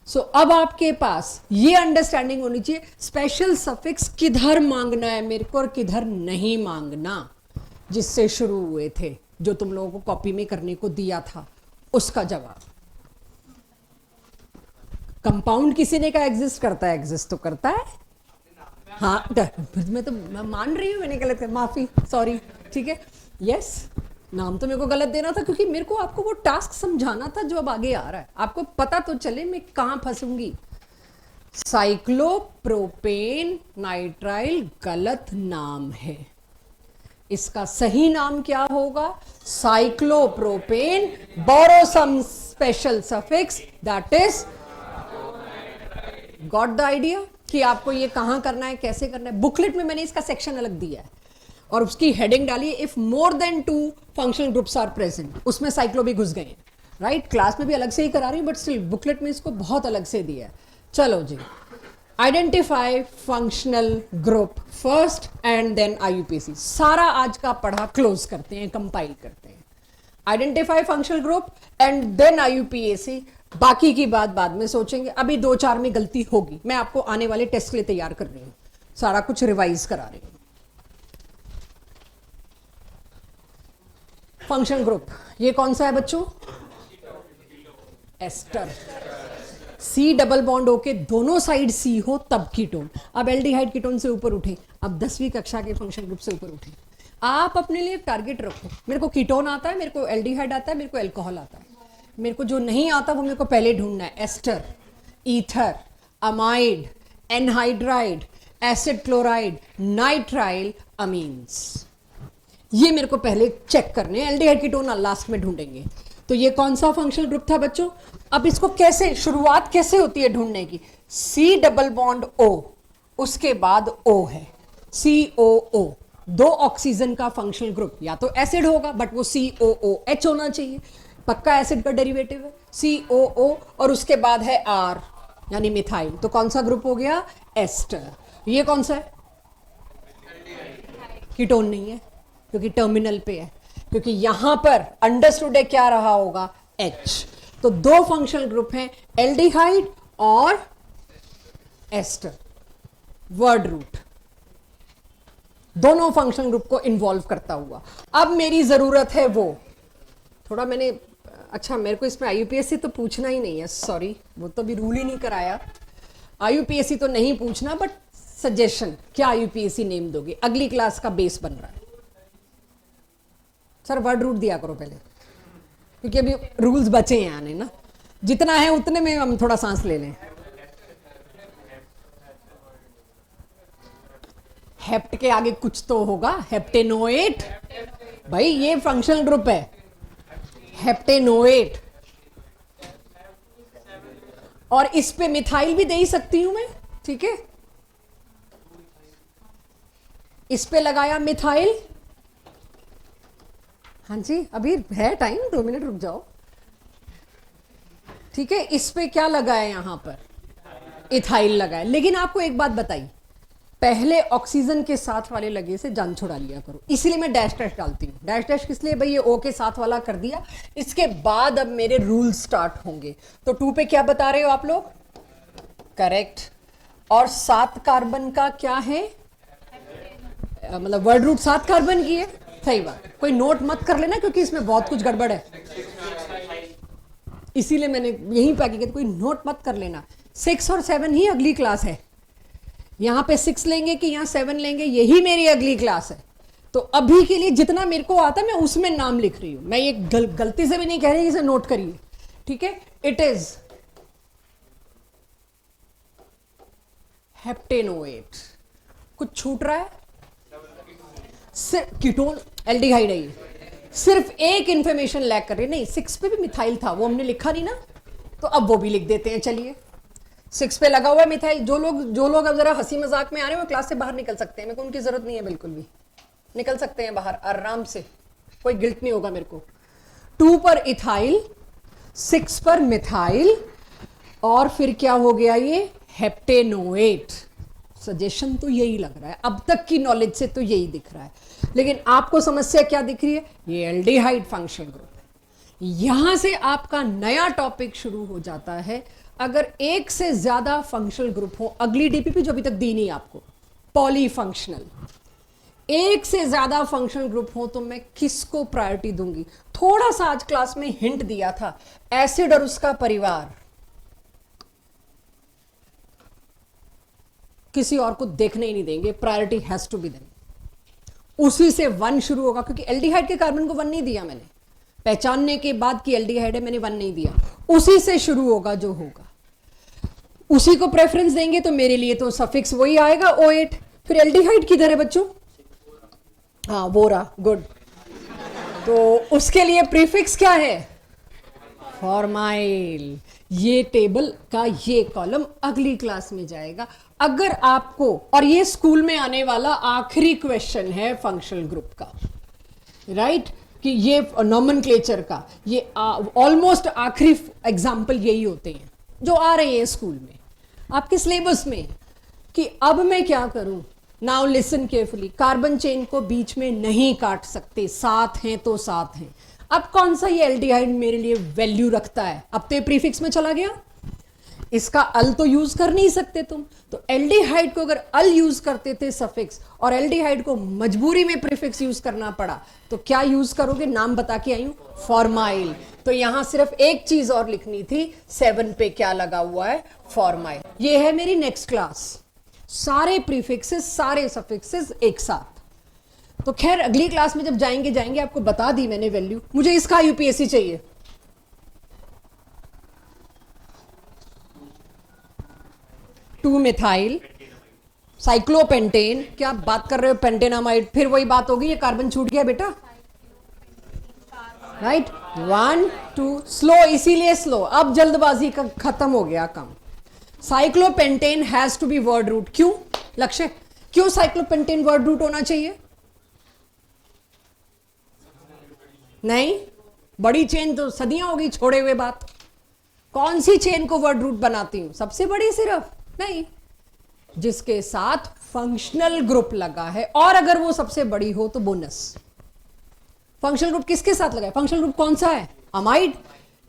सो अब आपके पास ये अंडरस्टैंडिंग होनी चाहिए, स्पेशल सफिक्स किधर मांगना है मेरे को और किधर नहीं मांगना। जिससे शुरू हुए थे, जो तुम लोगों को कॉपी में करने को दिया था, उसका जवाब। कंपाउंड किसी ने कहा एग्जिस्ट करता है, एग्जिस्ट तो करता है। हाँ, मैं मान रही हूँ, मैंने गलत कर, माफी, सॉरी। ठीक है, यस, नाम तो मेरे को गलत देना था, क्योंकि मेरे को आपको वो टास्क समझाना था जो अब आगे आ रहा है, आपको पता तो चले मैं कहां फंसूंगी। साइक्लोप्रोपेन नाइट्राइल गलत नाम है, इसका सही नाम क्या होगा? Cyclopropane, borrow some special suffix, that is, got the idea कि आपको ये कहां करना है, कैसे करना है। बुकलेट में मैंने इसका सेक्शन अलग दिया है और उसकी हेडिंग डाली है, if more than 2 functional groups are present. उसमें साइक्लो भी घुस गए हैं, राइट। क्लास में भी अलग से ही करा रही हूं, बट स्टिल बुकलेट में इसको बहुत अलग से दिया है। चलो जी, identify functional group first and then IUPAC. सारा आज का पढ़ा क्लोज करते हैं, कंपाइल करते हैं। Identify functional group and then IUPAC, बाकी की बात बाद में सोचेंगे। अभी 2-4 में गलती होगी, मैं आपको आने वाले टेस्ट के लिए तैयार कर रही हूं, सारा कुछ रिवाइज करा रही हूं। फंक्शनल ग्रुप ये कौन सा है बच्चों? एस्टर। सी डबल बॉन्ड होके दोनों साइड सी हो तब कीटोन। अब एल्डिहाइड कीटोन से ऊपर उठे, अब 10वीं कक्षा के फंक्शनल ग्रुप से ऊपर उठे। आप अपने लिए टारगेट रखो, मेरे को कीटोन आता है, मेरे को एल्डिहाइड आता है, मेरे को एल्कोहल आता है। मेरे को जो नहीं आता वो मेरे को पहले ढूंढना है। Ester, ether, amide, anhydride, acid chloride, nitrile amines, ये मेरे को पहले चेक करने हैं। एल्डिहाइड कीटोन लास्ट में ढूंढेंगे। तो ये कौन सा फंक्शनल ग्रुप था बच्चों? अब इसको कैसे, शुरुआत कैसे होती है ढूंढने की? सी डबल बॉन्ड ओ, उसके बाद ओ है COO, 2 ऑक्सीजन का फंक्शनल ग्रुप। या तो एसिड होगा, बट वो COOH होना चाहिए, पक्का एसिड का डेरिवेटिव है COO, और उसके बाद है R यानी मिथाइल। तो कौन सा ग्रुप हो गया? एस्टर। ये कौन सा है? कीटोन नहीं है, क्योंकि टर्मिनल पे है, क्योंकि यहां पर अंडरस्टूड है क्या रहा होगा, H। तो दो फंक्शनल ग्रुप हैं, एल्डिहाइड और एस्टर, वर्ड रूट, दोनों फंक्शनल ग्रुप को इन्वॉल्व करता हुआ। अब मेरी जरूरत है वो थोड़ा मैंने, अच्छा मेरे को इसमें IUPAC तो पूछना ही नहीं है, सॉरी, वो तो अभी रूल ही नहीं कराया। IUPAC तो नहीं पूछना, बट सजेशन, क्या IUPAC नेम दोगे, अगली क्लास का बेस बन रहा है। सर वर्ड रूट दिया करो पहले, क्योंकि अभी रूल्स बचे हैं आने ना, जितना है उतने में हम थोड़ा सांस ले लें। हेप्ट के आगे कुछ तो होगा, हेप्टेनोएट, भाई ये फंक्शनल ग्रुप है, हेप्टेनोएट। और इस पे मिथाइल भी दे ही सकती हूं मैं, ठीक है, इस पे लगाया मिथाइल, हाँ जी अभी है टाइम, 2 मिनट रुक जाओ, ठीक है। इस पे क्या लगाया यहां पर, इथाइल लगाया। लेकिन आपको एक बात बताई, पहले ऑक्सीजन के साथ वाले लगे से जान छुड़ा लिया करो, इसलिए मैं डैश डैश डालती हूं। डैश डैश किस लिए, भाई ये O के साथ वाला कर दिया, इसके बाद अब मेरे रूल स्टार्ट होंगे। तो 2 पे क्या बता रहे हो आप लोग, करेक्ट। और 7 कार्बन का क्या है, मतलब वर्ड रूट 7 कार्बन की है, सही बात। कोई नोट मत कर लेना क्योंकि इसमें बहुत कुछ गड़बड़ है, इसीलिए मैंने यहीं पे आके कोई नोट मत कर लेना। 6 और 7 ही अगली क्लास है, यहां पे 6 लेंगे कि यहां 7 लेंगे, यही मेरी अगली क्लास है। तो अभी के लिए जितना मेरे को आता है मैं उसमें नाम लिख रही हूं, मैं ये गलती से भी नहीं कह रही इसे नोट करिए, ठीक है। It is heptanoate. कुछ छूट रहा है, सिर्फ कीटोन, एल्डिहाइड है ये, सिर्फ एक इंफॉर्मेशन लैक कर रही है। नहीं 6 पे भी मिथाइल था, वो हमने लिखा नहीं ना, तो अब वो भी लिख देते हैं। चलिए 6 पे लगा हुआ मिथाइल। जो लोग अब जरा हंसी मजाक में आ रहे हैं वो क्लास से बाहर निकल सकते हैं, मेरे को उनकी जरूरत नहीं है, बिल्कुल भी निकल सकते हैं बाहर आराम से, कोई गिल्ट नहीं होगा मेरे को। 2 पर इथाइल, 6 पर मिथाइल, और फिर क्या हो गया ये, हेप्टेनोएट। सजेशन तो यही लग रहा है, अब तक की नॉलेज से तो यही दिख रहा है। लेकिन आपको समस्या क्या दिख रही है, ये एल्डिहाइड फंक्शनल ग्रुप है। यहां से आपका नया टॉपिक शुरू हो जाता है। अगर एक से ज्यादा फंक्शनल ग्रुप हो, अगली डीपीपी जो अभी तक दी नहीं आपको, पॉलीफंक्शनल, एक से ज्यादा फंक्शनल ग्रुप हो तो मैं किसको प्रायोरिटी दूंगी। थोड़ा सा आज क्लास में हिंट दिया था, एसिड और उसका परिवार, किसी और को देखने ही नहीं देंगे, priority has to be them. उसी से 1 शुरू होगा, क्योंकि एल्डिहाइड के कार्बन को 1 नहीं दिया मैंने, पहचानने के बाद कि एल्डिहाइड है मैंने 1 नहीं दिया, उसी से शुरू होगा जो होगा, उसी को प्रेफरेंस देंगे। तो मेरे लिए तो सफिक्स वही आएगा O8। फिर एल्डिहाइड किधर है बच्चों, हाँ वो रहा, गुड। तो उसके लिए प्रीफिक्स क्या है, फॉर्माइल। ये टेबल का ये कॉलम अगली क्लास में जाएगा। अगर आपको, और ये स्कूल में आने वाला आखिरी क्वेश्चन है फंक्शनल ग्रुप का, राइट, कि ये नॉमेनक्लेचर का ये ऑलमोस्ट आखिरी एग्जाम्पल यही होते हैं जो आ रहे हैं स्कूल में आपके सिलेबस में, कि अब मैं क्या करूं। Now listen carefully, carbon chain को बीच में नहीं काट सकते, 7 हैं तो 7 हैं। अब कौन सा ये एल्डिहाइड मेरे लिए वैल्यू रखता है, अब तो ये प्रीफिक्स में चला गया, इसका अल तो यूज कर नहीं सकते तुम। तो एल्डिहाइड को अगर अल यूज करते थे सफिक्स, और एल्डिहाइड को मजबूरी में प्रीफिक्स यूज करना पड़ा, तो क्या यूज करोगे, नाम बता के आई हूं, फॉर्माइल। तो यहां सिर्फ एक चीज और लिखनी थी, 7 पे क्या लगा हुआ है, फॉर्माइल। ये है मेरी नेक्स्ट क्लास, सारे प्रीफिक्सेस सारे सफिक्सेस एक साथ। तो खैर अगली क्लास में जब जाएंगे आपको बता दी मैंने वैल्यू। मुझे इसका यूपीएससी चाहिए, टू मिथाइल साइक्लोपेंटेन। क्या बात कर रहे हो, पेंटेनामाइड, फिर वही बात होगी, ये कार्बन छूट गया बेटा, राइट। 1 2 स्लो, इसीलिए स्लो, अब जल्दबाजी का खत्म हो गया काम। Cyclopentane has to be word root. क्यों लक्ष्य, क्यों साइक्लोपेंटेन वर्ड रूट होना चाहिए, नहीं बड़ी चेन तो सदियां हो गई छोड़े हुए बात। कौन सी चेन को वर्ड रूट बनाती हूं, सबसे बड़ी सिर्फ नहीं, जिसके साथ फंक्शनल ग्रुप लगा है, और अगर वो सबसे बड़ी हो तो बोनस, फंक्शनल ग्रुप किसके साथ लगा है? फंक्शनल ग्रुप कौन सा है? अमाइड।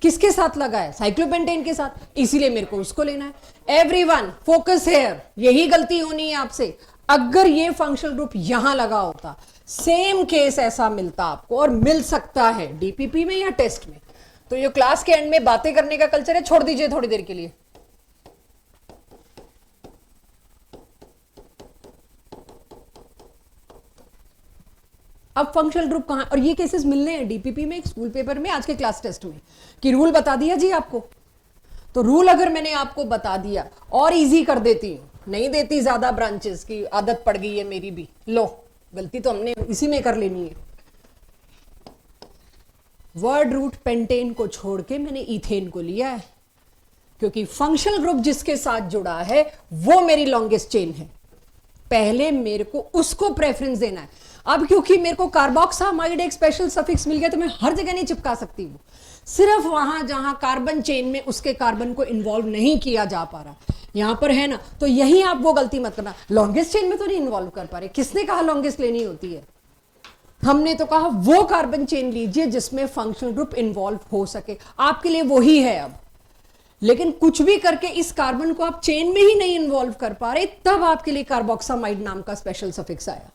किसके साथ लगा है? साइक्लोपेंटेन के साथ, इसीलिए मेरे को उसको लेना है। एवरीवन फोकस हियर, यही गलती होनी है आपसे। अगर ये फंक्शनल ग्रुप यहां लगा होता, सेम केस ऐसा मिलता आपको, और मिल सकता है डीपीपी में या टेस्ट में। तो ये क्लास के एंड में बातें करने का कल्चर है, छोड़ दीजिए थोड़ी देर के लिए। अब फंक्शनल ग्रुप कहां, और ये केसेस मिलने हैं डीपीपी में, स्कूल पेपर में, आज के क्लास टेस्ट में, कि रूल बता दिया जी आपको। तो रूल अगर मैंने आपको बता दिया, और इजी कर देती हूं, नहीं देती ज्यादा ब्रांचेस की, आदत पड़ गई है मेरी भी, लो गलती तो हमने इसी में कर लेनी है। वर्ड रूट पेंटेन को छोड़ के मैंने इथेन को लिया है, क्योंकि फंक्शनल ग्रुप जिसके साथ जुड़ा है वो मेरी लॉन्गेस्ट चेन है, पहले मेरे को उसको प्रेफरेंस देना है। अब क्योंकि मेरे को कार्बोक्सामाइड एक स्पेशल सफिक्स मिल गया, तो मैं हर जगह नहीं चिपका सकती, वो सिर्फ वहां जहां कार्बन चेन में उसके कार्बन को इन्वॉल्व नहीं किया जा पा रहा, यहां पर है ना, तो यही आप वो गलती मत करना। लॉन्गेस्ट चेन में तो नहीं इन्वॉल्व कर पा रहे, किसने कहा लॉन्गेस्ट लेनी होती है? हमने तो कहा वो कार्बन चेन लीजिए जिसमें फंक्शनल ग्रुप इन्वॉल्व हो सके, आपके लिए वही है अब। लेकिन कुछ भी करके इस कार्बन को आप चेन में ही नहीं इन्वॉल्व कर पा रहे, तब आपके लिए कार्बोक्सामाइड नाम का स्पेशल सफिक्स आया।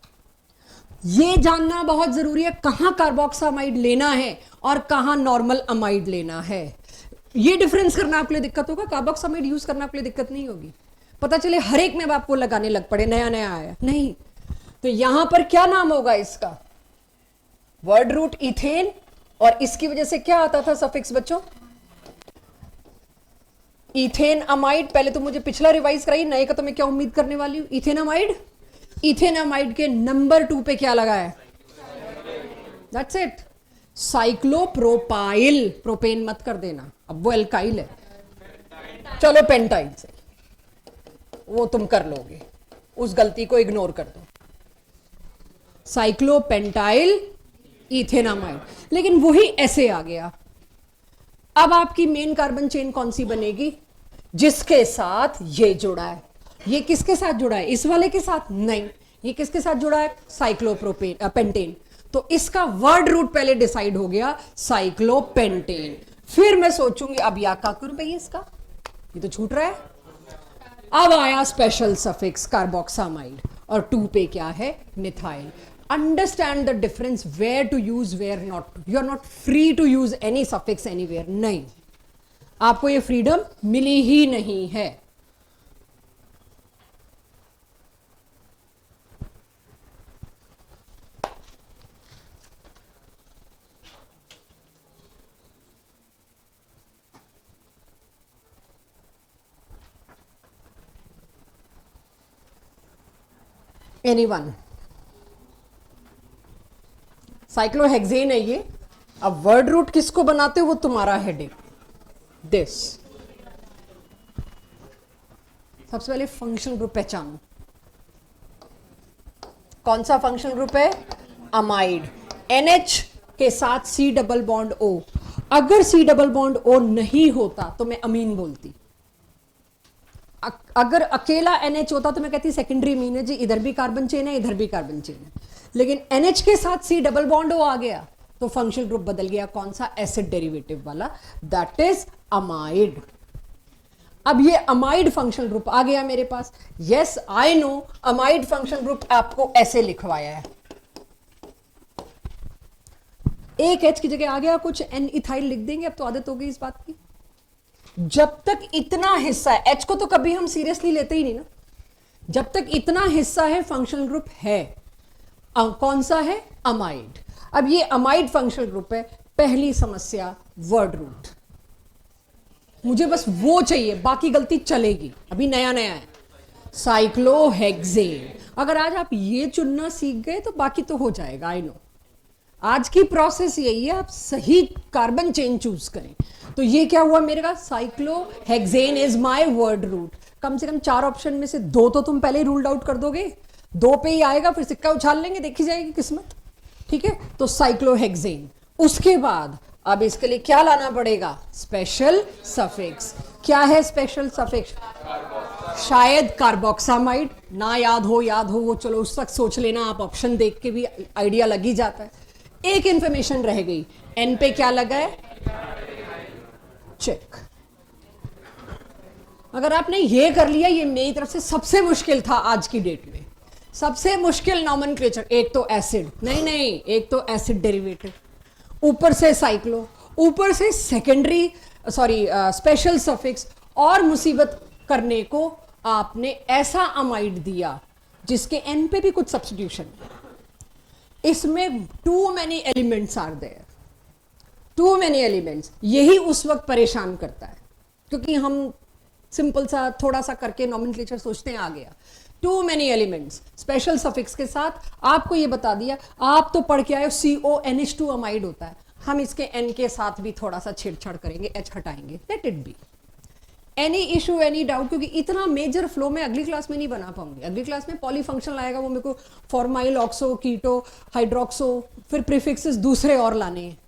ये जानना बहुत जरूरी है, कहां कार्बोक्सामाइड लेना है और कहां नॉर्मल अमाइड लेना है। ये डिफरेंस करना आपके लिए दिक्कत होगा, कार्बोक्सामाइड यूज करना आपके लिए दिक्कत नहीं होगी। पता चले हर एक में आपको लगाने लग पड़े, नया नया आया नहीं। तो यहां पर क्या नाम होगा इसका? वर्ड रूट इथेन, और इसकी वजह से क्या आता था सफिक्स बच्चों? Ethane amide. पहले तो मुझे पिछला रिवाइज कराइए, नए का तो मैं क्या उम्मीद करने वाली हूं? Ethane amide. इथेन अमाइड के नंबर 2 पे क्या लगा है? That's it, cyclopropyl. प्रोपेन मत कर देना, अब वो एल्काइल है। चलो पेंटाइल से, वो तुम कर लोगे, उस गलती को इग्नोर कर दो। साइक्लोपेंटाइल इथेनामाइड, लेकिन वही ऐसे आ गया। अब आपकी मेन कार्बन चेन कौन सी बनेगी? जिसके साथ ये जुड़ा है। ये किसके साथ जुड़ा है? इस वाले के साथ नहीं। ये किसके साथ जुड़ा है? Cyclopropane pentane. तो इसका वर्ड रूट पहले डिसाइड हो गया, साइक्लोपेंटेन। फिर मैं सोचूंगी अब या का करूं भाई, इसका ये तो छूट रहा है। अब आया स्पेशल सफिक्स कार्बोक्सामाइड, और 2 पे क्या है? Methyl. Understand the difference, where to use, where not to. You are not free to use any suffix anywhere, नहीं, आपको ये फ्रीडम मिली ही नहीं है। एनीवन? साइक्लोहेक्सेन है ये। अब वर्ड रूट किसको बनाते हो वो तुम्हारा हेडेक। दिस सबसे पहले फंक्शनल ग्रुप पहचानो, कौन सा फंक्शनल ग्रुप है? अमाइड। NH के साथ C डबल बॉन्ड O। अगर C डबल बॉन्ड O नहीं होता तो मैं अमीन बोलती, अगर अकेला NH होता तो मैं कहती सेकेंडरी अमीन है जी, इधर भी कार्बन चेन है, इधर भी कार्बन चेन है। लेकिन NH के साथ C डबल बॉन्ड O आ गया तो फंक्शनल ग्रुप बदल गया। कौन सा? एसिड डेरिवेटिव वाला, दैट इज अमाइड। अब ये अमाइड फंक्शनल ग्रुप आ गया मेरे पास। Yes I know, amide functional group आपको ऐसे लिखवाया है, एक H की जगह आ गया कुछ N इथाइल लिख देंगे, अब तो आदत हो गई इस बात की। जब तक इतना हिस्सा है, H को तो कभी हम सीरियसली लेते ही नहीं ना, जब तक इतना हिस्सा है फंक्शनल ग्रुप है। कौन सा है? अमाइड। अब ये अमाइड फंक्शनल ग्रुप है। पहली समस्या वर्ड रूट, मुझे बस वो चाहिए, बाकी गलती चलेगी, अभी नया नया है। साइक्लोहेक्सेन, अगर आज आप ये चुनना सीख गए तो बाकी तो हो जाएगा। आई नो आज की प्रोसेस यही है, आप सही कार्बन चेन चूज करें। तो ये क्या हुआ मेरे का? Cyclohexane is my word root. कम से कम 4 ऑप्शन में से 2 तो तुम पहले ही रूल्ड आउट कर दोगे, 2 पे ही आएगा, फिर सिक्का उछाल लेंगे, देखी जाएगी किस्मत। ठीक है, तो साइक्लोहेक्सेन। उसके बाद अब इसके लिए क्या लाना पड़ेगा? Special suffix. क्या है स्पेशल सफिक्स? शायद कार्बोक्सामाइड ना याद हो, याद हो वो चलो उस वक्त सोच लेना, आप ऑप्शन देख के भी आइडिया लग ही जाता है। एक इंफॉर्मेशन रह गई, एन पे क्या लगा है, चेक। अगर आपने ये कर लिया, ये मेरी तरफ से सबसे मुश्किल था आज की डेट में, सबसे मुश्किल नॉमेनक्लेचर। एक तो एसिड, नहीं, एक तो एसिड डेरिवेटिव, ऊपर से साइक्लो, ऊपर से सेकेंडरी स्पेशल सफिक्स, और मुसीबत करने को आपने ऐसा अमाइड दिया जिसके एन पे भी कुछ सब्स्टिट्यूशन है। इसमें too many elements are there, too many elements. यही उस वक्त परेशान करता है, क्योंकि हम सिंपल सा थोड़ा सा करके नॉमेनक्लेचर सोचते हैं आ गया। Too many elements, special suffix के साथ आपको ये बता दिया। आप तो पढ़ के आए CONH2 अमाइड होता है, हम इसके N के साथ भी थोड़ा सा छेड़छाड़ करेंगे, H हटाएंगे, let it be. Any issue, any doubt, क्योंकि इतना मेजर फ्लो में अगली क्लास में नहीं बना पाऊंगी। अगली क्लास में पॉलीफंक्शनल आएगा, वो मेरे को फॉर्माइल, ऑक्सो, कीटो, हाइड्रोक्सो, फिर प्रीफिक्सेस दूसरे और लाने हैं।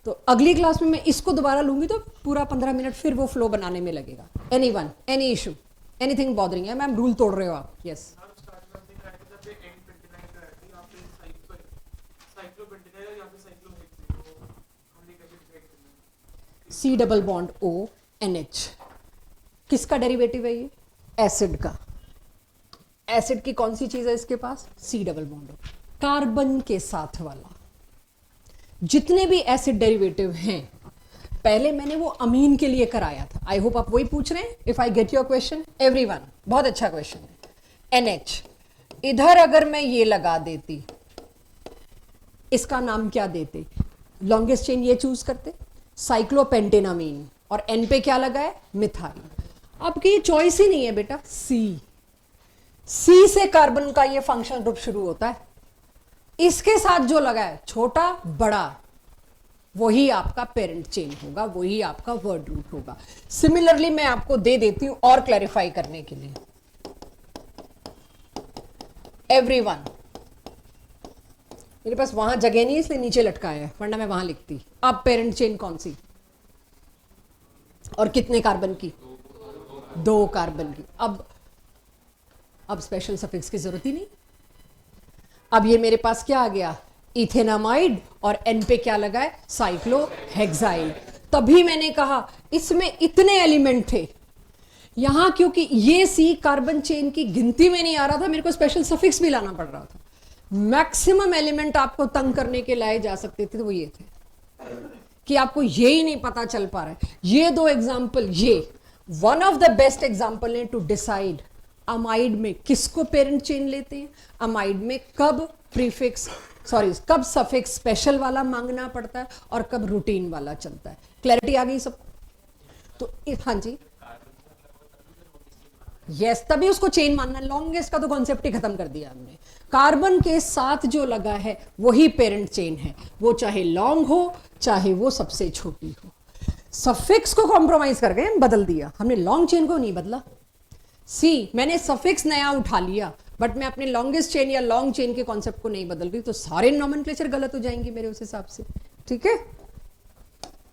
तो अगली क्लास में मैं इसको दोबारा लूंगी तो पूरा 15 मिनट फिर वो फ्लो बनाने में लगेगा। Anyone, any issue, anything bothering है? मैम रूल तोड़ रहे हो आप? Yes. C double bond ONH किसका डेरिवेटिव है? ये एसिड का। एसिड की कौन सी चीज है इसके पास? C double bond O, carbon के साथ वाला। जितने भी एसिड डेरिवेटिव हैं, पहले मैंने वो अमीन के लिए कराया था। आई होप आप वही पूछ रहे हैं। If I get your question, everyone, बहुत अच्छा क्वेश्चन है। NH इधर अगर मैं ये लगा देती, इसका नाम क्या देते? लॉन्गेस्ट चेन ये चूज करते, साइक्लोपेंटेनामीन, और N पे क्या लगा है? मिथाइल। आपकी ये चॉइस ही नहीं है बेटा, C से कार्बन का ये फंक्शन ग्रुप शुरू होता है। इसके साथ जो लगा है, छोटा बड़ा, वही आपका पेरेंट चेन होगा, वही आपका वर्ड रूट होगा। सिमिलरली मैं आपको दे देती हूं और क्लैरिफाई करने के लिए। एवरीवन, मेरे पास वहां जगह नहीं इसलिए नीचे लटकाया है, वरना मैं वहां लिखती। अब पेरेंट चेन कौन सी और कितने कार्बन की? 2 कार्बन की। अब स्पेशल सफिक्स की जरूरत ही नहीं। अब ये मेरे पास क्या आ गया? इथेनामाइड, और N पे क्या लगा है? साइक्लोहेक्साइल। तभी मैंने कहा इसमें इतने एलिमेंट थे। यहां क्योंकि ये C कार्बन चेन की गिनती में नहीं आ रहा था, मेरे को स्पेशल सफिक्स भी लाना पड़ रहा था। मैक्सिमम एलिमेंट आपको तंग करने के लाए जा सकते थे, तो वो ये थे कि आपको ये ही नहीं पता चल पा रहा है। ये 2 एग्जाम्पल, ये one of the best example है टू डिसाइड अमाइड में किसको पेरेंट चेन लेते हैं, अमाइड में कब कब सफिक्स स्पेशल वाला मांगना पड़ता है और कब रूटीन वाला चलता है। क्लैरिटी आ गई सब? तो हाँ जी, यस, तभी उसको चेन मानना। लॉन्गेस्ट का तो कॉन्सेप्ट ही खत्म कर दिया हमने। कार्बन के साथ जो लगा है वही पेरेंट चेन है, वो चाहे लॉन्ग हो चाहे वो सबसे छोटी हो। सफिक्स को कॉम्प्रोमाइज करके बदल दिया हमने, लॉन्ग चेन को नहीं बदला। मैंने सफिक्स नया उठा लिया, बट मैं अपने लॉन्गेस्ट चेन या लॉन्ग चेन के कॉन्सेप्ट को नहीं बदल रही, तो सारे नॉमेनक्लेचर गलत हो जाएंगे मेरे उस हिसाब से। ठीक है,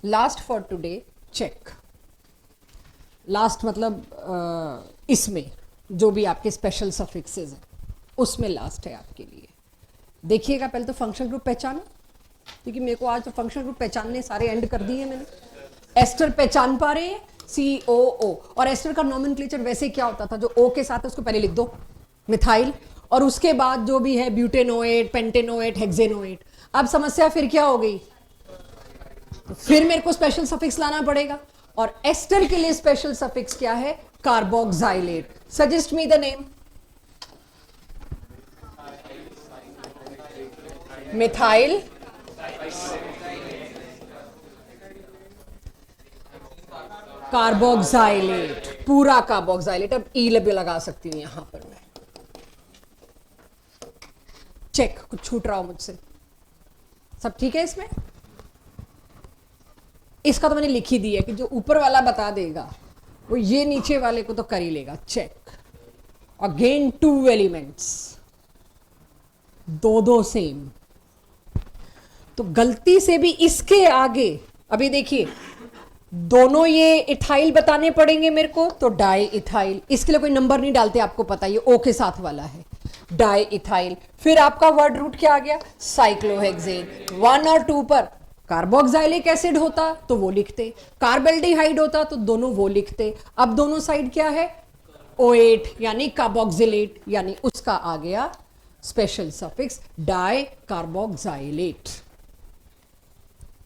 last for today, check. Last मतलब इसमें जो भी आपके स्पेशल सफिक्सेस हैं उसमें लास्ट है आपके लिए। देखिएगा, पहले तो फंक्शन ग्रुप पहचानो, क्योंकि मेरे को आज तो फंक्शन ग्रुप पहचानने सारे एंड कर दिए मैंने। एस्टर पहचान पा रहे हैं? COO। और एस्टर का नॉमेनक्लेचर वैसे क्या होता था? जो O के साथ है उसको पहले लिख दो, मिथाइल, और उसके बाद जो भी है ब्यूटेनोएट, पेंटेनोएट, हेक्सेनोएट। अब समस्या फिर क्या हो गई? तो फिर मेरे को स्पेशल सफिक्स लाना पड़ेगा, और एस्टर के लिए स्पेशल सफिक्स क्या है? Carboxylate. Suggest me the name. Methyl carboxylate, पूरा कार्बोक्साइलेट। अब ई लगा सकती हूं यहां पर मैं। चेक, कुछ छूट रहा हो मुझसे? सब ठीक है इसमें? इसका तो मैंने लिख ही दिया कि जो ऊपर वाला बता देगा वो ये नीचे वाले को तो कर ही लेगा। चेक। Again 2 elements, 2 same. तो गलती से भी इसके आगे, अभी देखिए, दोनों ये इथाइल बताने पड़ेंगे मेरे को, तो डाई इथाइल। इसके लिए कोई नंबर नहीं डालते, आपको पता है ये O के साथ वाला है। Di ethyl. फिर आपका वर्ड रूट क्या आ गया, साइक्लोहेक्सेन। 1 और 2 पर कार्बोक्सिलिक एसिड होता तो वो लिखते, कार्बेल्डिहाइड होता तो दोनों वो लिखते। अब दोनों साइड क्या है, O8 यानी कार्बोक्सिलेट, यानी उसका आ गया स्पेशल सफिक्स डाई कार्बोक्साइलेट।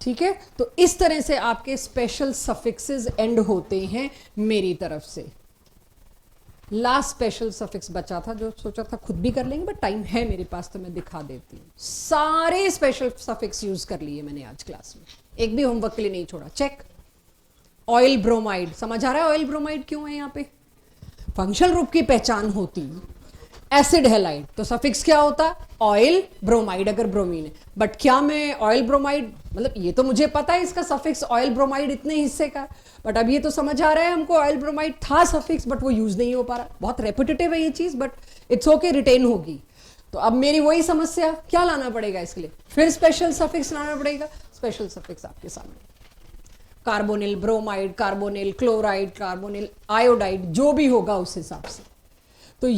ठीक है, तो इस तरह से आपके स्पेशल सफिक्सेस एंड होते हैं मेरी तरफ से। लास्ट स्पेशल सफिक्स बचा था जो सोचा था खुद भी कर लेंगे, बट टाइम है मेरे पास तो मैं दिखा देती हूं। सारे स्पेशल सफिक्स यूज कर लिए मैंने आज क्लास में, एक भी होमवर्क के लिए नहीं छोड़ा। चेक। ऑयल ब्रोमाइड, समझ आ रहा है ऑयल ब्रोमाइड क्यों है यहाँ पे? फंक्शनल ग्रुप की पहचान होती एसिड हैलाइड, तो सफिक्स क्या होता, ऑयल ब्रोमाइड अगर ब्रोमीन है। बट क्या मैं ऑयल ब्रोमाइड, मतलब ये तो मुझे पता है इसका सफिक्स ऑयल ब्रोमाइड इतने हिस्से का, बट अब ये तो समझ आ रहा है हमको ऑयल ब्रोमाइड था सफिक्स, बट वो यूज नहीं हो पा रहा। बहुत रेपिटेटिव है ये चीज, बट इट्स ओके, रिटेन होगी। तो अब मेरी वही समस्या, क्या लाना पड़ेगा इसके लिए, फिर स्पेशल सफिक्स लाना पड़ेगा। स्पेशल सफिक्स आपके सामने, carbonyl bromide, carbonyl chloride, carbonyl iodide, जो भी होगा उस हिसाब से। तो ये